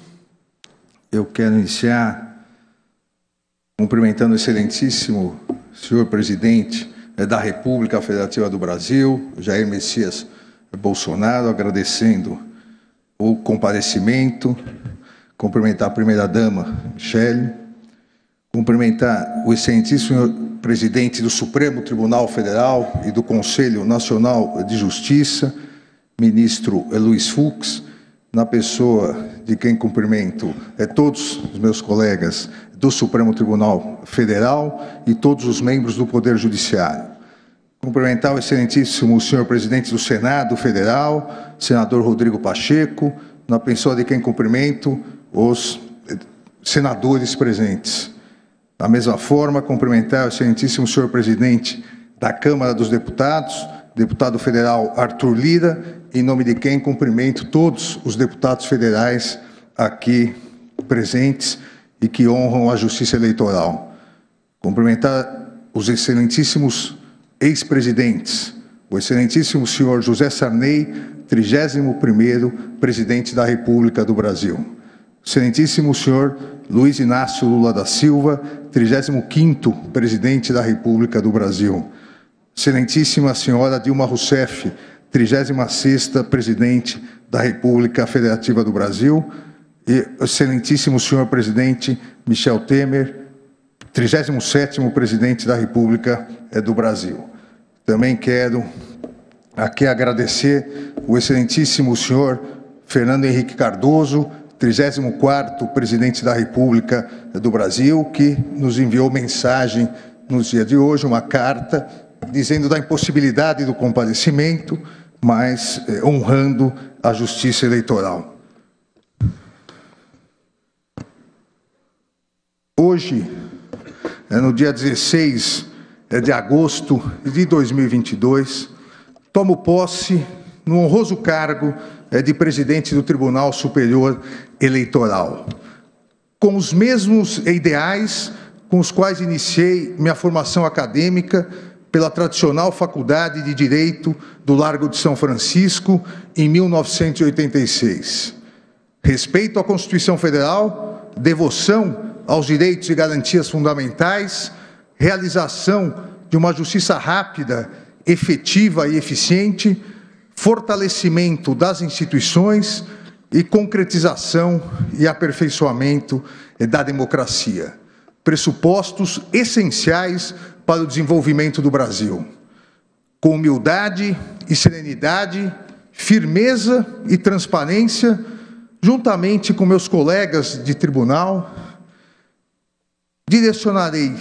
Eu quero iniciar cumprimentando o excelentíssimo senhor presidente da República Federativa do Brasil, Jair Messias Bolsonaro, agradecendo o comparecimento, cumprimentar a primeira-dama, Michele, cumprimentar o excelentíssimo senhor presidente do Supremo Tribunal Federal e do Conselho Nacional de Justiça, ministro Luiz Fux, na pessoa de quem cumprimento todos os meus colegas do Supremo Tribunal Federal e todos os membros do Poder Judiciário. Cumprimentar o excelentíssimo senhor presidente do Senado Federal, senador Rodrigo Pacheco, na pessoa de quem cumprimento os senadores presentes. Da mesma forma, cumprimentar o excelentíssimo senhor presidente da Câmara dos Deputados, deputado federal Arthur Lira, em nome de quem cumprimento todos os deputados federais aqui presentes e que honram a Justiça Eleitoral. Cumprimentar os excelentíssimos ex-presidentes, o excelentíssimo senhor José Sarney, 31º presidente da República do Brasil. O excelentíssimo senhor Luiz Inácio Lula da Silva, 35º presidente da República do Brasil. Excelentíssima senhora Dilma Rousseff, 36ª presidente da República Federativa do Brasil, e o excelentíssimo senhor presidente Michel Temer, 37º presidente da República do Brasil. Também quero aqui agradecer o excelentíssimo senhor Fernando Henrique Cardoso, 34º presidente da República do Brasil, que nos enviou mensagem no dia de hoje, uma carta, dizendo da impossibilidade do comparecimento, mas honrando a Justiça Eleitoral. Hoje, no dia 16 de agosto de 2022, tomo posse no honroso cargo de presidente do Tribunal Superior Eleitoral, com os mesmos ideais com os quais iniciei minha formação acadêmica pela tradicional Faculdade de Direito do Largo de São Francisco, em 1986. Respeito à Constituição Federal, devoção aos direitos e garantias fundamentais, realização de uma justiça rápida, efetiva e eficiente, fortalecimento das instituições e concretização e aperfeiçoamento da democracia. Pressupostos essenciais para o desenvolvimento do Brasil. Com humildade e serenidade, firmeza e transparência, juntamente com meus colegas de tribunal, direcionarei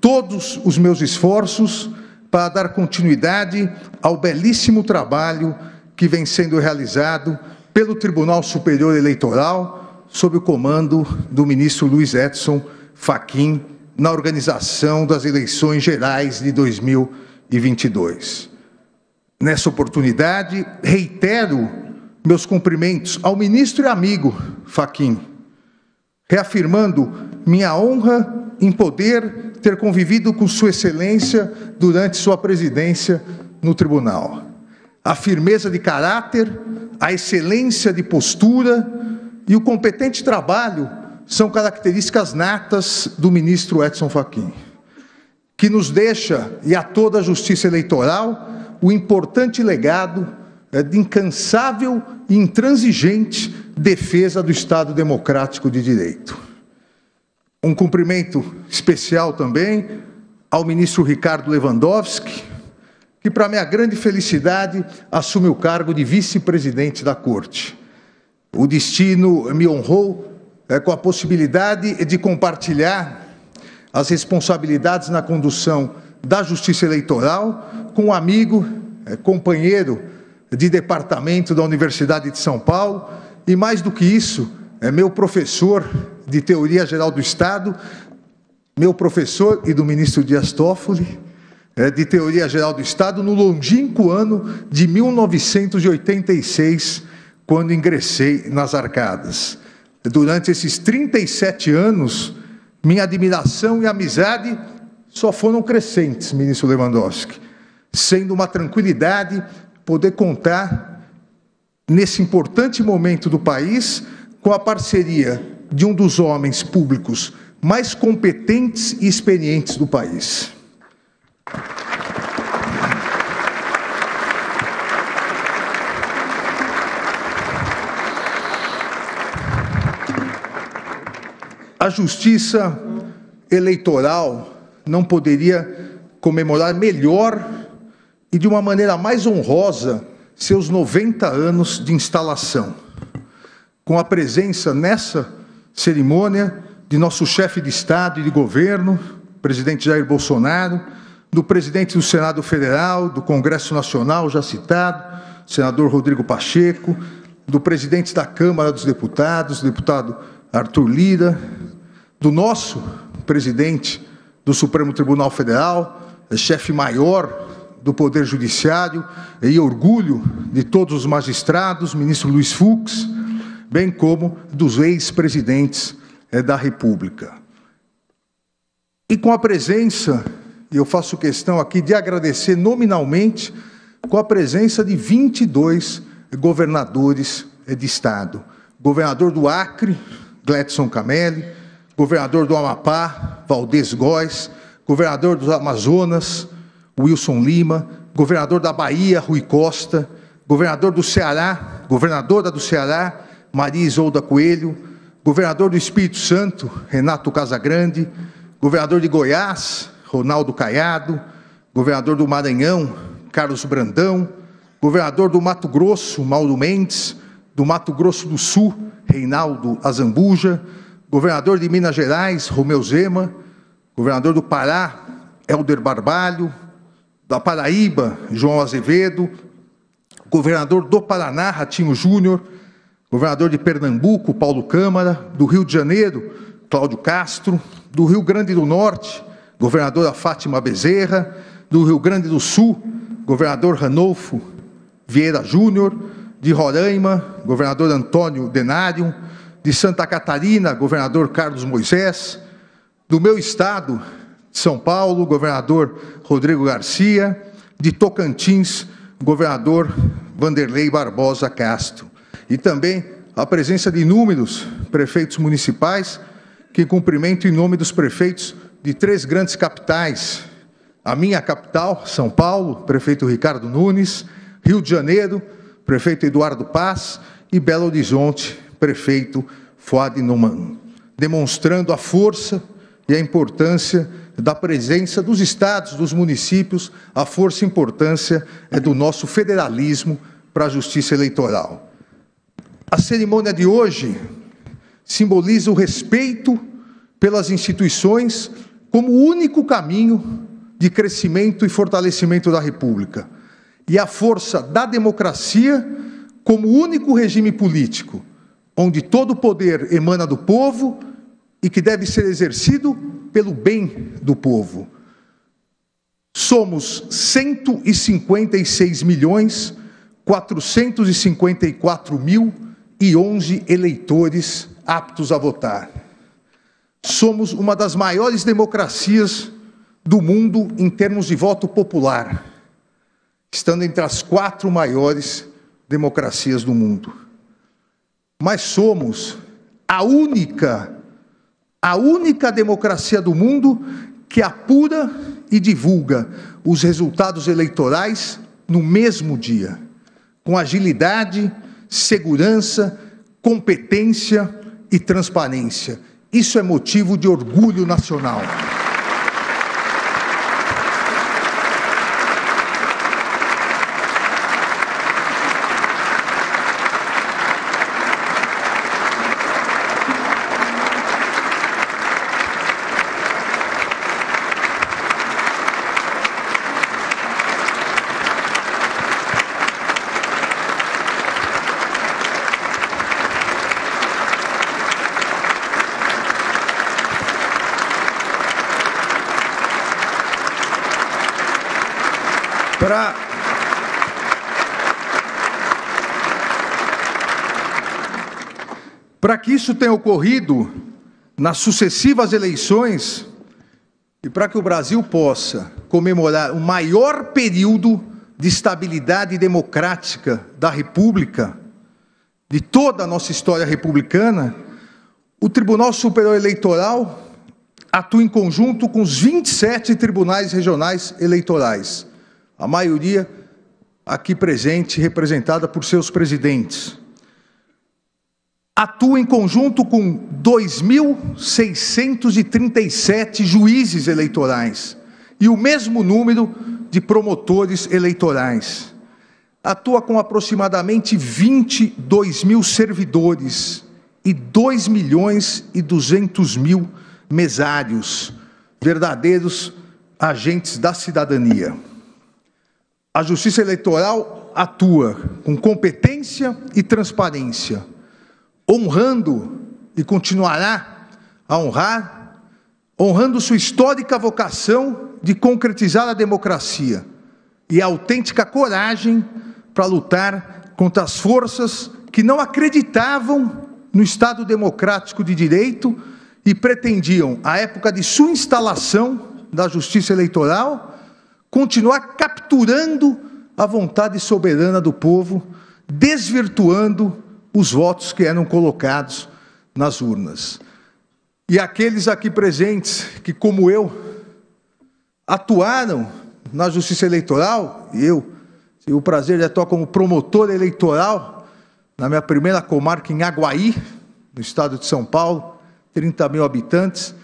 todos os meus esforços para dar continuidade ao belíssimo trabalho que vem sendo realizado pelo Tribunal Superior Eleitoral, sob o comando do ministro Luiz Edson Fachin, na organização das eleições gerais de 2022. Nessa oportunidade, reitero meus cumprimentos ao ministro e amigo Fachin, reafirmando minha honra em poder ter convivido com Sua Excelência durante sua presidência no Tribunal. A firmeza de caráter, a excelência de postura e o competente trabalho são características natas do ministro Edson Fachin, que nos deixa, e a toda a Justiça Eleitoral, o importante legado de incansável e intransigente defesa do Estado Democrático de Direito. Um cumprimento especial também ao ministro Ricardo Lewandowski, que, para minha grande felicidade, assume o cargo de vice-presidente da Corte. O destino me honrou com a possibilidade de compartilhar as responsabilidades na condução da Justiça Eleitoral com um amigo, companheiro de departamento da Universidade de São Paulo e, mais do que isso, meu professor de Teoria Geral do Estado, meu professor e do ministro Dias Toffoli, de Teoria Geral do Estado, no longínquo ano de 1986, quando ingressei nas arcadas. Durante esses 37 anos, minha admiração e amizade só foram crescentes, ministro Lewandowski, sendo uma tranquilidade poder contar, nesse importante momento do país, com a parceria de um dos homens públicos mais competentes e experientes do país. A Justiça Eleitoral não poderia comemorar melhor e de uma maneira mais honrosa seus 90 anos de instalação, com a presença nessa cerimônia de nosso chefe de Estado e de governo, presidente Jair Bolsonaro, do presidente do Senado Federal, do Congresso Nacional, já citado, senador Rodrigo Pacheco, do presidente da Câmara dos Deputados, deputado Arthur Lira, do nosso presidente do Supremo Tribunal Federal, chefe maior do Poder Judiciário, e orgulho de todos os magistrados, ministro Luiz Fux, bem como dos ex-presidentes da República. E com a presença, e eu faço questão aqui de agradecer nominalmente, com a presença de 22 governadores de Estado. Governador do Acre, Gledson Camelli, governador do Amapá, Valdez Góes, governador do Amazonas, Wilson Lima, governador da Bahia, Rui Costa, governador do Ceará, governadora do Ceará, Maria Isolda Coelho, governador do Espírito Santo, Renato Casagrande, governador de Goiás, Ronaldo Caiado, governador do Maranhão, Carlos Brandão, governador do Mato Grosso, Mauro Mendes, do Mato Grosso do Sul, Reinaldo Azambuja, governador de Minas Gerais, Romeu Zema, governador do Pará, Helder Barbalho, da Paraíba, João Azevedo, governador do Paraná, Ratinho Júnior, governador de Pernambuco, Paulo Câmara, do Rio de Janeiro, Cláudio Castro, do Rio Grande do Norte, governadora Fátima Bezerra, do Rio Grande do Sul, governador Ranolfo Vieira Júnior, de Roraima, governador Antônio Denário, de Santa Catarina, governador Carlos Moisés, do meu estado, São Paulo, governador Rodrigo Garcia, de Tocantins, governador Vanderlei Barbosa Castro. E também a presença de inúmeros prefeitos municipais, que cumprimento em nome dos prefeitos de 3 grandes capitais. A minha capital, São Paulo, prefeito Ricardo Nunes, Rio de Janeiro, prefeito Eduardo Paz, e Belo Horizonte, prefeito Fuad Numan, demonstrando a força e a importância da presença dos estados, dos municípios, a força e importância do nosso federalismo para a justiça eleitoral. A cerimônia de hoje simboliza o respeito pelas instituições como o único caminho de crescimento e fortalecimento da República, e a força da democracia como o único regime político, onde todo o poder emana do povo e que deve ser exercido pelo bem do povo. Somos 156.454.011 eleitores aptos a votar. Somos uma das maiores democracias do mundo em termos de voto popular, estando entre as 4 maiores democracias do mundo. Mas somos a única democracia do mundo que apura e divulga os resultados eleitorais no mesmo dia, com agilidade, segurança, competência e transparência. Isso é motivo de orgulho nacional. Para que isso tenha ocorrido nas sucessivas eleições e para que o Brasil possa comemorar o maior período de estabilidade democrática da República, de toda a nossa história republicana, o Tribunal Superior Eleitoral atua em conjunto com os 27 tribunais regionais eleitorais, a maioria aqui presente, representada por seus presidentes. atua em conjunto com 2.637 juízes eleitorais e o mesmo número de promotores eleitorais. Atua com aproximadamente 22 mil servidores e 2.200.000 mesários, verdadeiros agentes da cidadania. A Justiça Eleitoral atua com competência e transparência, honrando e continuará a honrar, honrando sua histórica vocação de concretizar a democracia e a autêntica coragem para lutar contra as forças que não acreditavam no Estado democrático de direito e pretendiam, à época de sua instalação da Justiça Eleitoral, continuar capturando a vontade soberana do povo, desvirtuando os votos que eram colocados nas urnas. E aqueles aqui presentes que, como eu, atuaram na Justiça Eleitoral, e eu tive o prazer de atuar como promotor eleitoral na minha primeira comarca em Aguaí, no estado de São Paulo, 30 mil habitantes.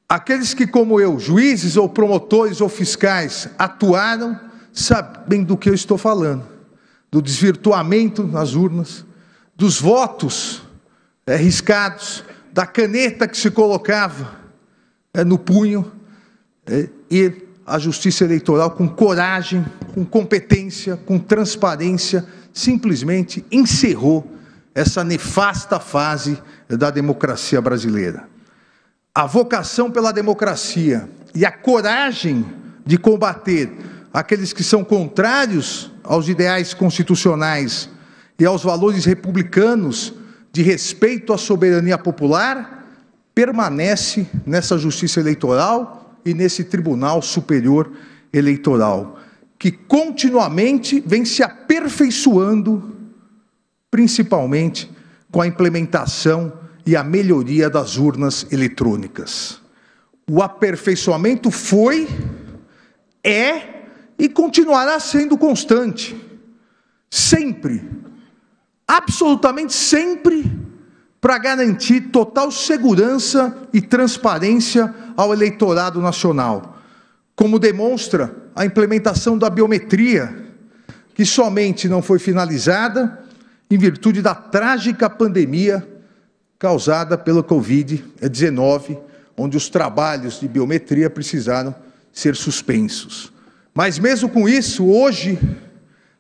Aqueles que, como eu, juízes ou promotores ou fiscais, atuaram, sabem do que eu estou falando, do desvirtuamento nas urnas, dos votos riscados, da caneta que se colocava no punho, e a Justiça Eleitoral, com coragem, com competência, com transparência, simplesmente encerrou essa nefasta fase da democracia brasileira. A vocação pela democracia e a coragem de combater aqueles que são contrários aos ideais constitucionais e aos valores republicanos de respeito à soberania popular, permanece nessa Justiça Eleitoral e nesse Tribunal Superior Eleitoral, que continuamente vem se aperfeiçoando, principalmente com a implementação e a melhoria das urnas eletrônicas. O aperfeiçoamento foi, é e continuará sendo constante, sempre, absolutamente sempre, para garantir total segurança e transparência ao eleitorado nacional, como demonstra a implementação da biometria, que somente não foi finalizada em virtude da trágica pandemia causada pela Covid-19, onde os trabalhos de biometria precisaram ser suspensos. Mas mesmo com isso, hoje,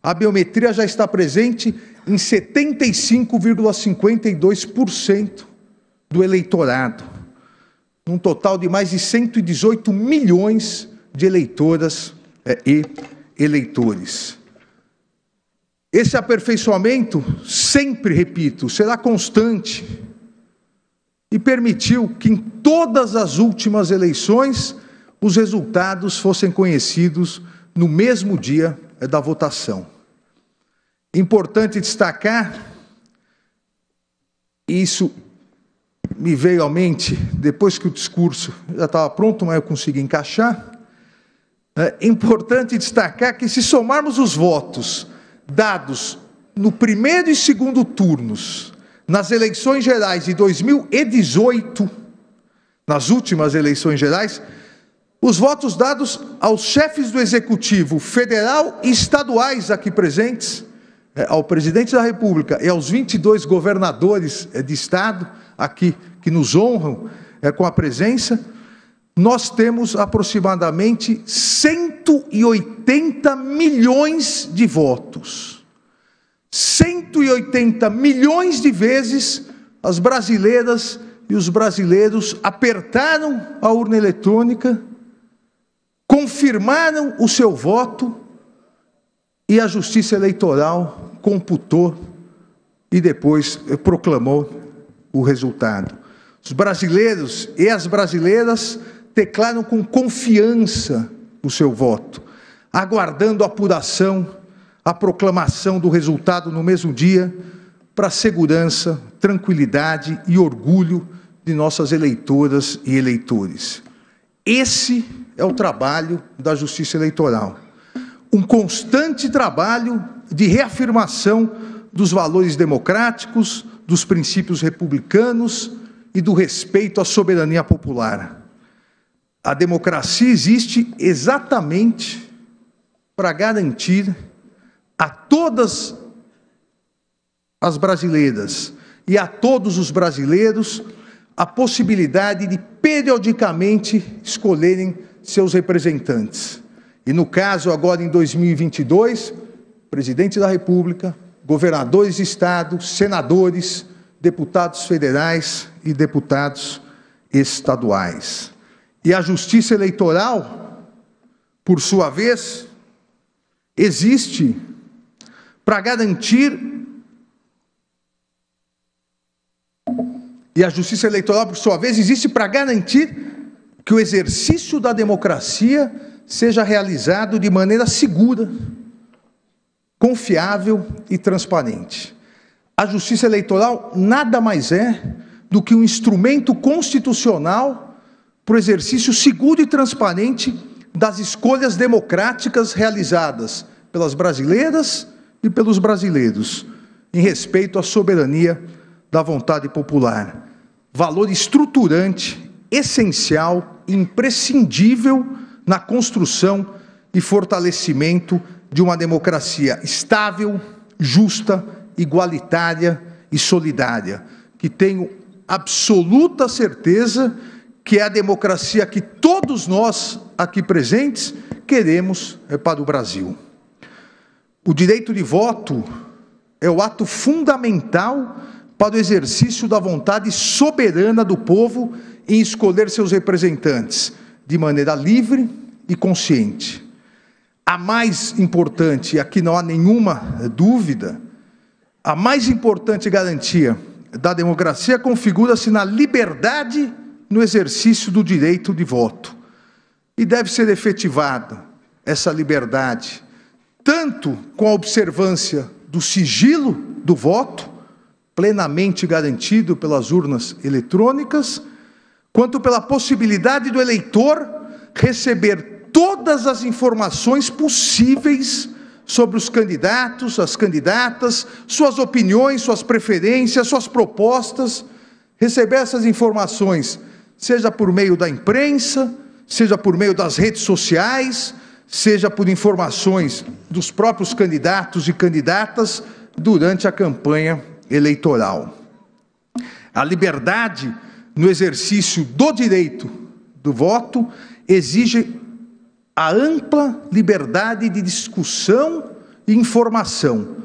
a biometria já está presente em 75,52% do eleitorado, num total de mais de 118 milhões de eleitoras e eleitores. Esse aperfeiçoamento, sempre, repito, será constante e permitiu que em todas as últimas eleições os resultados fossem conhecidos no mesmo dia da votação. Importante destacar, isso me veio à mente depois que o discurso já estava pronto, mas eu consegui encaixar. É importante destacar que, se somarmos os votos dados no primeiro e segundo turnos nas eleições gerais de 2018, nas últimas eleições gerais, os votos dados aos chefes do Executivo federal e estaduais aqui presentes, ao presidente da República e aos 22 governadores de estado aqui que nos honram com a presença, nós temos aproximadamente 180 milhões de votos. 180 milhões de vezes as brasileiras e os brasileiros apertaram a urna eletrônica, confirmaram o seu voto e a Justiça Eleitoral computou e depois proclamou o resultado. Os brasileiros e as brasileiras declaram com confiança o seu voto, aguardando a apuração, a proclamação do resultado no mesmo dia, para a segurança, tranquilidade e orgulho de nossas eleitoras e eleitores. Esse é o trabalho da Justiça Eleitoral. Um constante trabalho de reafirmação dos valores democráticos, dos princípios republicanos e do respeito à soberania popular. A democracia existe exatamente para garantir a todas as brasileiras e a todos os brasileiros a possibilidade de periodicamente escolherem seus representantes. E no caso agora em 2022, presidente da República, governadores de estado, senadores, deputados federais e deputados estaduais. E a Justiça Eleitoral, por sua vez, existe para garantir. E a Justiça Eleitoral, por sua vez, existe para garantir que o exercício da democracia seja realizado de maneira segura, confiável e transparente. A Justiça Eleitoral nada mais é do que um instrumento constitucional para o exercício seguro e transparente das escolhas democráticas realizadas pelas brasileiras e pelos brasileiros, em respeito à soberania da vontade popular. Valor estruturante, essencial e imprescindível na construção e fortalecimento de uma democracia estável, justa, igualitária e solidária, que tenho absoluta certeza que é a democracia que todos nós aqui presentes queremos para o Brasil. O direito de voto é o ato fundamental para o exercício da vontade soberana do povo em escolher seus representantes de maneira livre e consciente. A mais importante, e aqui não há nenhuma dúvida, a mais importante garantia da democracia configura-se na liberdade no exercício do direito de voto. E deve ser efetivada essa liberdade, tanto com a observância do sigilo do voto, plenamente garantido pelas urnas eletrônicas, quanto pela possibilidade do eleitor receber todas as informações possíveis sobre os candidatos, as candidatas, suas opiniões, suas preferências, suas propostas, receber essas informações, seja por meio da imprensa, seja por meio das redes sociais, seja por informações dos próprios candidatos e candidatas durante a campanha eleitoral. A liberdade no exercício do direito do voto exige a ampla liberdade de discussão e informação,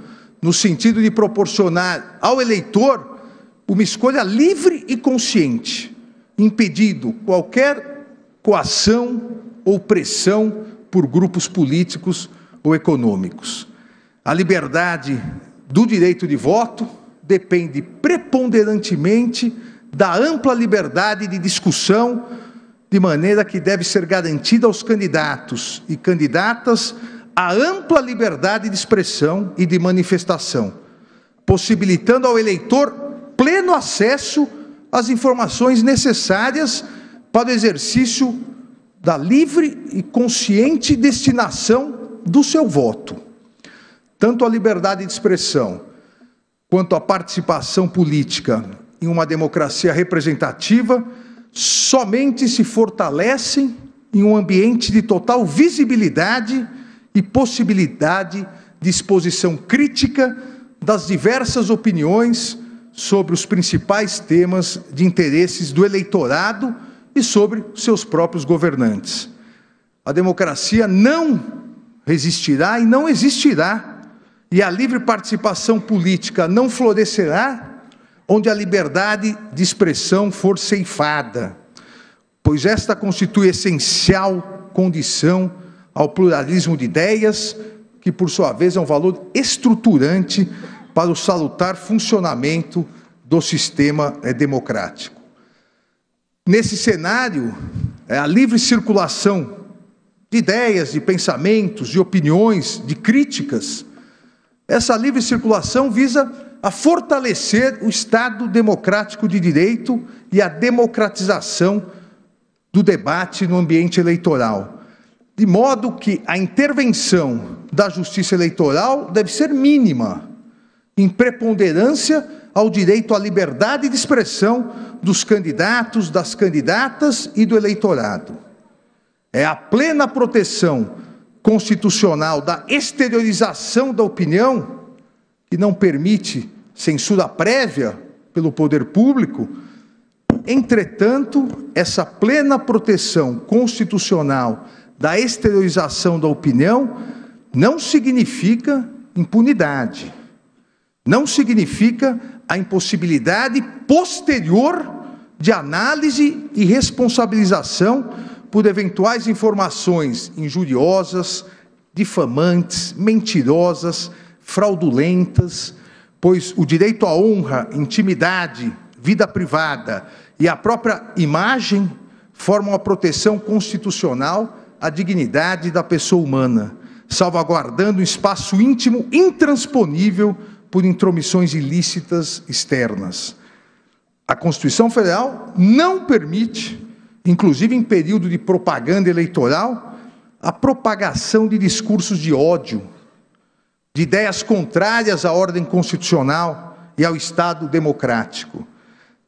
no sentido de proporcionar ao eleitor uma escolha livre e consciente, impedindo qualquer coação ou pressão por grupos políticos ou econômicos. A liberdade do direito de voto depende preponderantemente da ampla liberdade de discussão, de maneira que deve ser garantida aos candidatos e candidatas a ampla liberdade de expressão e de manifestação, possibilitando ao eleitor pleno acesso às informações necessárias para o exercício da livre e consciente destinação do seu voto. Tanto a liberdade de expressão quanto a participação política em uma democracia representativa somente se fortalecem em um ambiente de total visibilidade e possibilidade de exposição crítica das diversas opiniões sobre os principais temas de interesses do eleitorado e sobre seus próprios governantes. A democracia não resistirá e não existirá, e a livre participação política não florescerá onde a liberdade de expressão for ceifada, pois esta constitui essencial condição ao pluralismo de ideias, que por sua vez é um valor estruturante para o salutar funcionamento do sistema democrático. Nesse cenário, a livre circulação de ideias, de pensamentos, de opiniões, de críticas, essa livre circulação visa a fortalecer o Estado democrático de direito e a democratização do debate no ambiente eleitoral, de modo que a intervenção da Justiça Eleitoral deve ser mínima em preponderância ao direito à liberdade de expressão dos candidatos, das candidatas e do eleitorado. É a plena proteção constitucional da exteriorização da opinião, que não permite censura prévia pelo poder público. Entretanto, essa plena proteção constitucional da exteriorização da opinião não significa impunidade, não significa a impossibilidade posterior de análise e responsabilização por eventuais informações injuriosas, difamantes, mentirosas, fraudulentas, pois o direito à honra, intimidade, vida privada e a própria imagem formam a proteção constitucional à dignidade da pessoa humana, salvaguardando um espaço íntimo intransponível por intromissões ilícitas externas. A Constituição Federal não permite, inclusive em período de propaganda eleitoral, a propagação de discursos de ódio, de ideias contrárias à ordem constitucional e ao Estado democrático.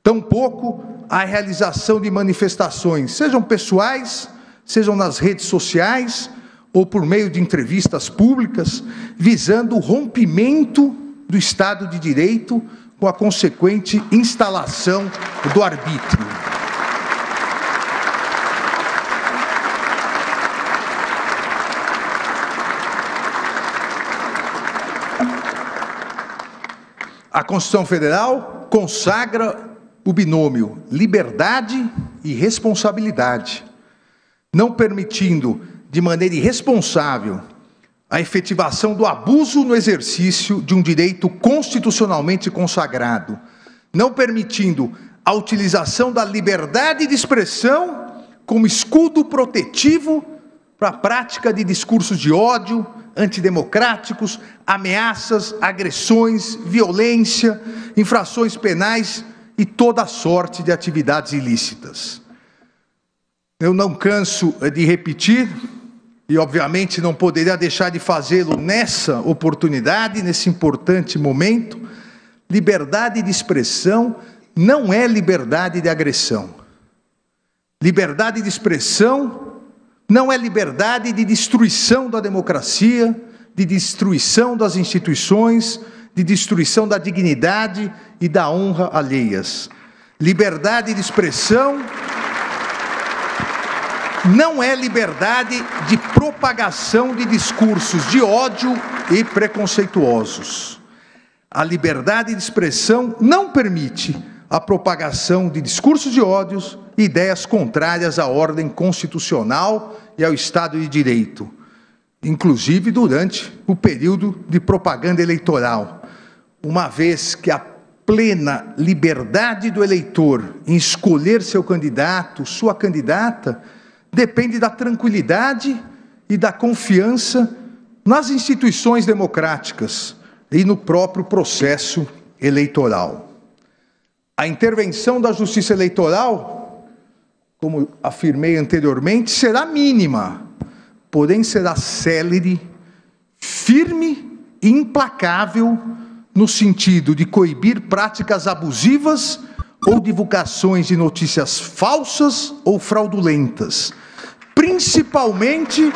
Tampouco a realização de manifestações, sejam pessoais, sejam nas redes sociais ou por meio de entrevistas públicas, visando o rompimento do Estado de Direito com a consequente instalação do arbítrio. A Constituição Federal consagra o binômio liberdade e responsabilidade, não permitindo de maneira irresponsável a efetivação do abuso no exercício de um direito constitucionalmente consagrado, não permitindo a utilização da liberdade de expressão como escudo protetivo para a prática de discursos de ódio, antidemocráticos, ameaças, agressões, violência, infrações penais e toda sorte de atividades ilícitas. Eu não canso de repetir, e obviamente não poderia deixar de fazê-lo nessa oportunidade, nesse importante momento: liberdade de expressão não é liberdade de agressão. Liberdade de expressão não é liberdade de destruição da democracia, de destruição das instituições, de destruição da dignidade e da honra alheias. Liberdade de expressão não é liberdade de propagação de discursos de ódio e preconceituosos. A liberdade de expressão não permite a propagação de discursos de ódios e ideias contrárias à ordem constitucional e ao Estado de Direito, inclusive durante o período de propaganda eleitoral, uma vez que a plena liberdade do eleitor em escolher seu candidato, sua candidata, depende da tranquilidade e da confiança nas instituições democráticas e no próprio processo eleitoral. A intervenção da Justiça Eleitoral, como afirmei anteriormente, será mínima, porém será célere, firme e implacável no sentido de coibir práticas abusivas ou divulgações de notícias falsas ou fraudulentas, principalmente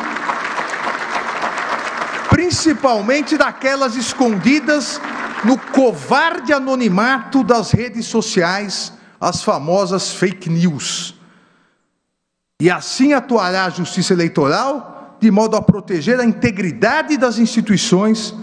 daquelas escondidas no covarde anonimato das redes sociais, as famosas fake news. E assim atuará a Justiça Eleitoral de modo a proteger a integridade das instituições,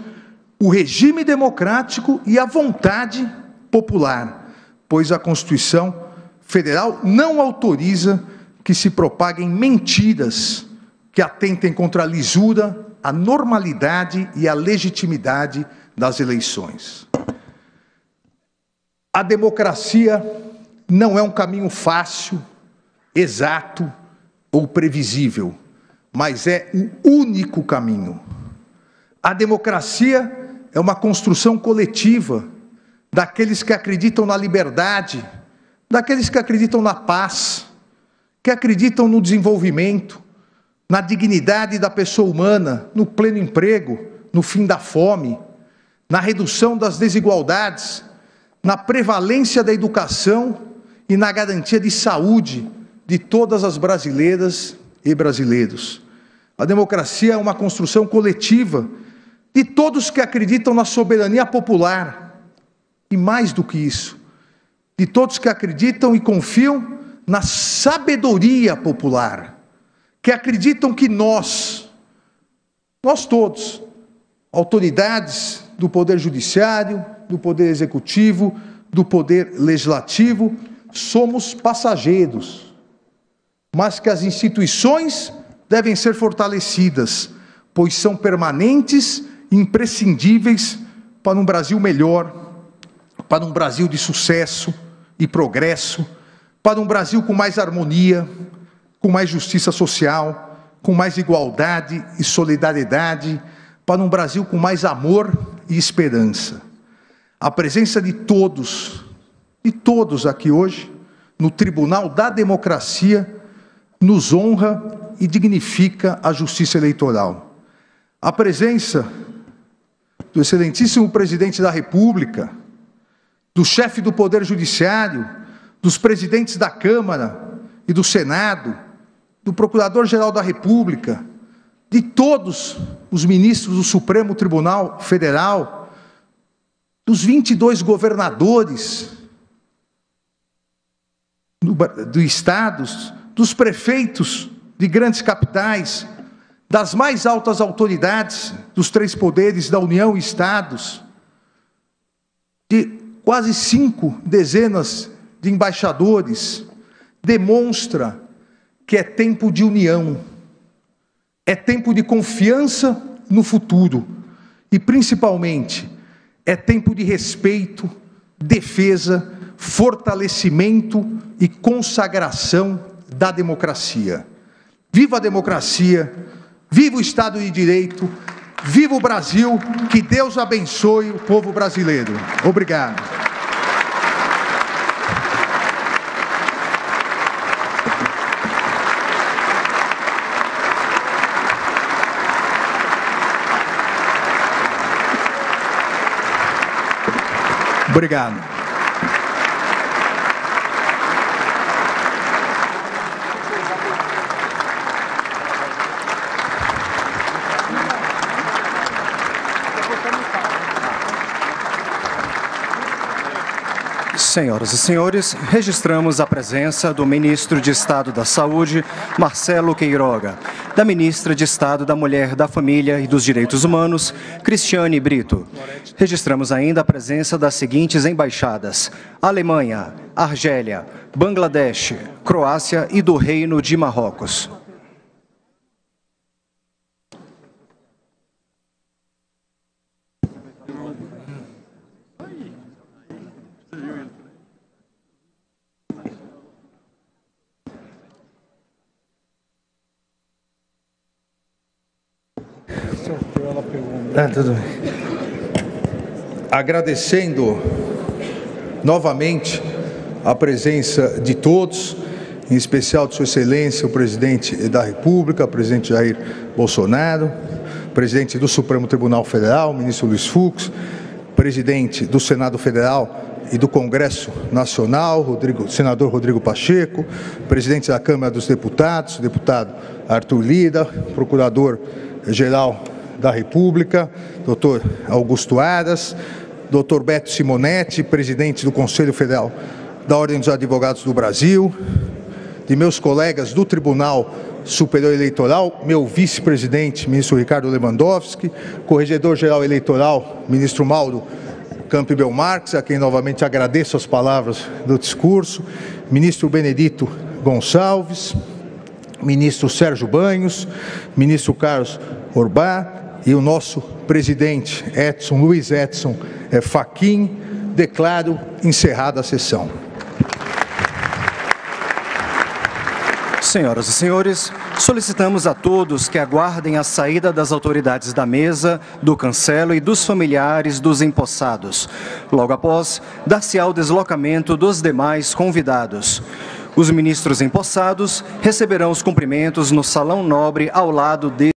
o regime democrático e a vontade popular, pois a Constituição Federal não autoriza que se propaguem mentiras que atentem contra a lisura, a normalidade e a legitimidade das eleições. A democracia não é um caminho fácil, exato ou previsível, mas é o único caminho. A democracia é uma construção coletiva daqueles que acreditam na liberdade, daqueles que acreditam na paz, que acreditam no desenvolvimento, na dignidade da pessoa humana, no pleno emprego, no fim da fome, na redução das desigualdades, na prevalência da educação e na garantia de saúde de todas as brasileiras e brasileiros. A democracia é uma construção coletiva de todos que acreditam na soberania popular. E mais do que isso, de todos que acreditam e confiam na sabedoria popular, que acreditam que nós todos, autoridades do Poder Judiciário, do Poder Executivo, do Poder Legislativo, somos passageiros, mas que as instituições devem ser fortalecidas, pois são permanentes e imprescindíveis para um Brasil melhor, para um Brasil de sucesso e progresso, para um Brasil com mais harmonia, com mais justiça social, com mais igualdade e solidariedade, para um Brasil com mais amor e esperança. A presença de todos aqui hoje, no Tribunal da Democracia, nos honra e dignifica a justiça eleitoral. A presença do excelentíssimo presidente da República, do chefe do Poder Judiciário, dos presidentes da Câmara e do Senado, do Procurador-Geral da República, de todos os ministros do Supremo Tribunal Federal, dos 22 governadores dos estados, dos prefeitos de grandes capitais, das mais altas autoridades dos 3 poderes da União e estados, de quase 5 dezenas de embaixadores, demonstra que é tempo de união, é tempo de confiança no futuro e, principalmente, é tempo de respeito, defesa, fortalecimento e consagração da democracia. Viva a democracia, viva o Estado de Direito, viva o Brasil, que Deus abençoe o povo brasileiro. Obrigado. Obrigado. Senhoras e senhores, registramos a presença do Ministro de Estado da Saúde, Marcelo Queiroga, da Ministra de Estado da Mulher, da Família e dos Direitos Humanos, Cristiane Brito. Registramos ainda a presença das seguintes embaixadas: Alemanha, Argélia, Bangladesh, Croácia e do Reino de Marrocos. Tudo bem. Agradecendo novamente a presença de todos, em especial de Sua Excelência, o Presidente da República, o Presidente Jair Bolsonaro, Presidente do Supremo Tribunal Federal, Ministro Luiz Fux, Presidente do Senado Federal e do Congresso Nacional, Senador Rodrigo Pacheco, Presidente da Câmara dos Deputados, Deputado Arthur Lira, Procurador-Geral da República, Dr. Augusto Aras, Dr. Beto Simonetti, Presidente do Conselho Federal da Ordem dos Advogados do Brasil, de meus colegas do Tribunal Superior Eleitoral, meu vice-presidente, ministro Ricardo Lewandowski, corregedor-geral eleitoral, ministro Mauro Campbell Marques, a quem novamente agradeço as palavras do discurso, ministro Benedito Gonçalves, ministro Sérgio Banhos, ministro Carlos Orbá e o nosso presidente Luiz Edson Fachin. Declaro encerrada a sessão. Senhoras e senhores, solicitamos a todos que aguardem a saída das autoridades da mesa, do cancelo e dos familiares dos empossados. Logo após, dar-se-á o deslocamento dos demais convidados. Os ministros empossados receberão os cumprimentos no Salão Nobre ao lado de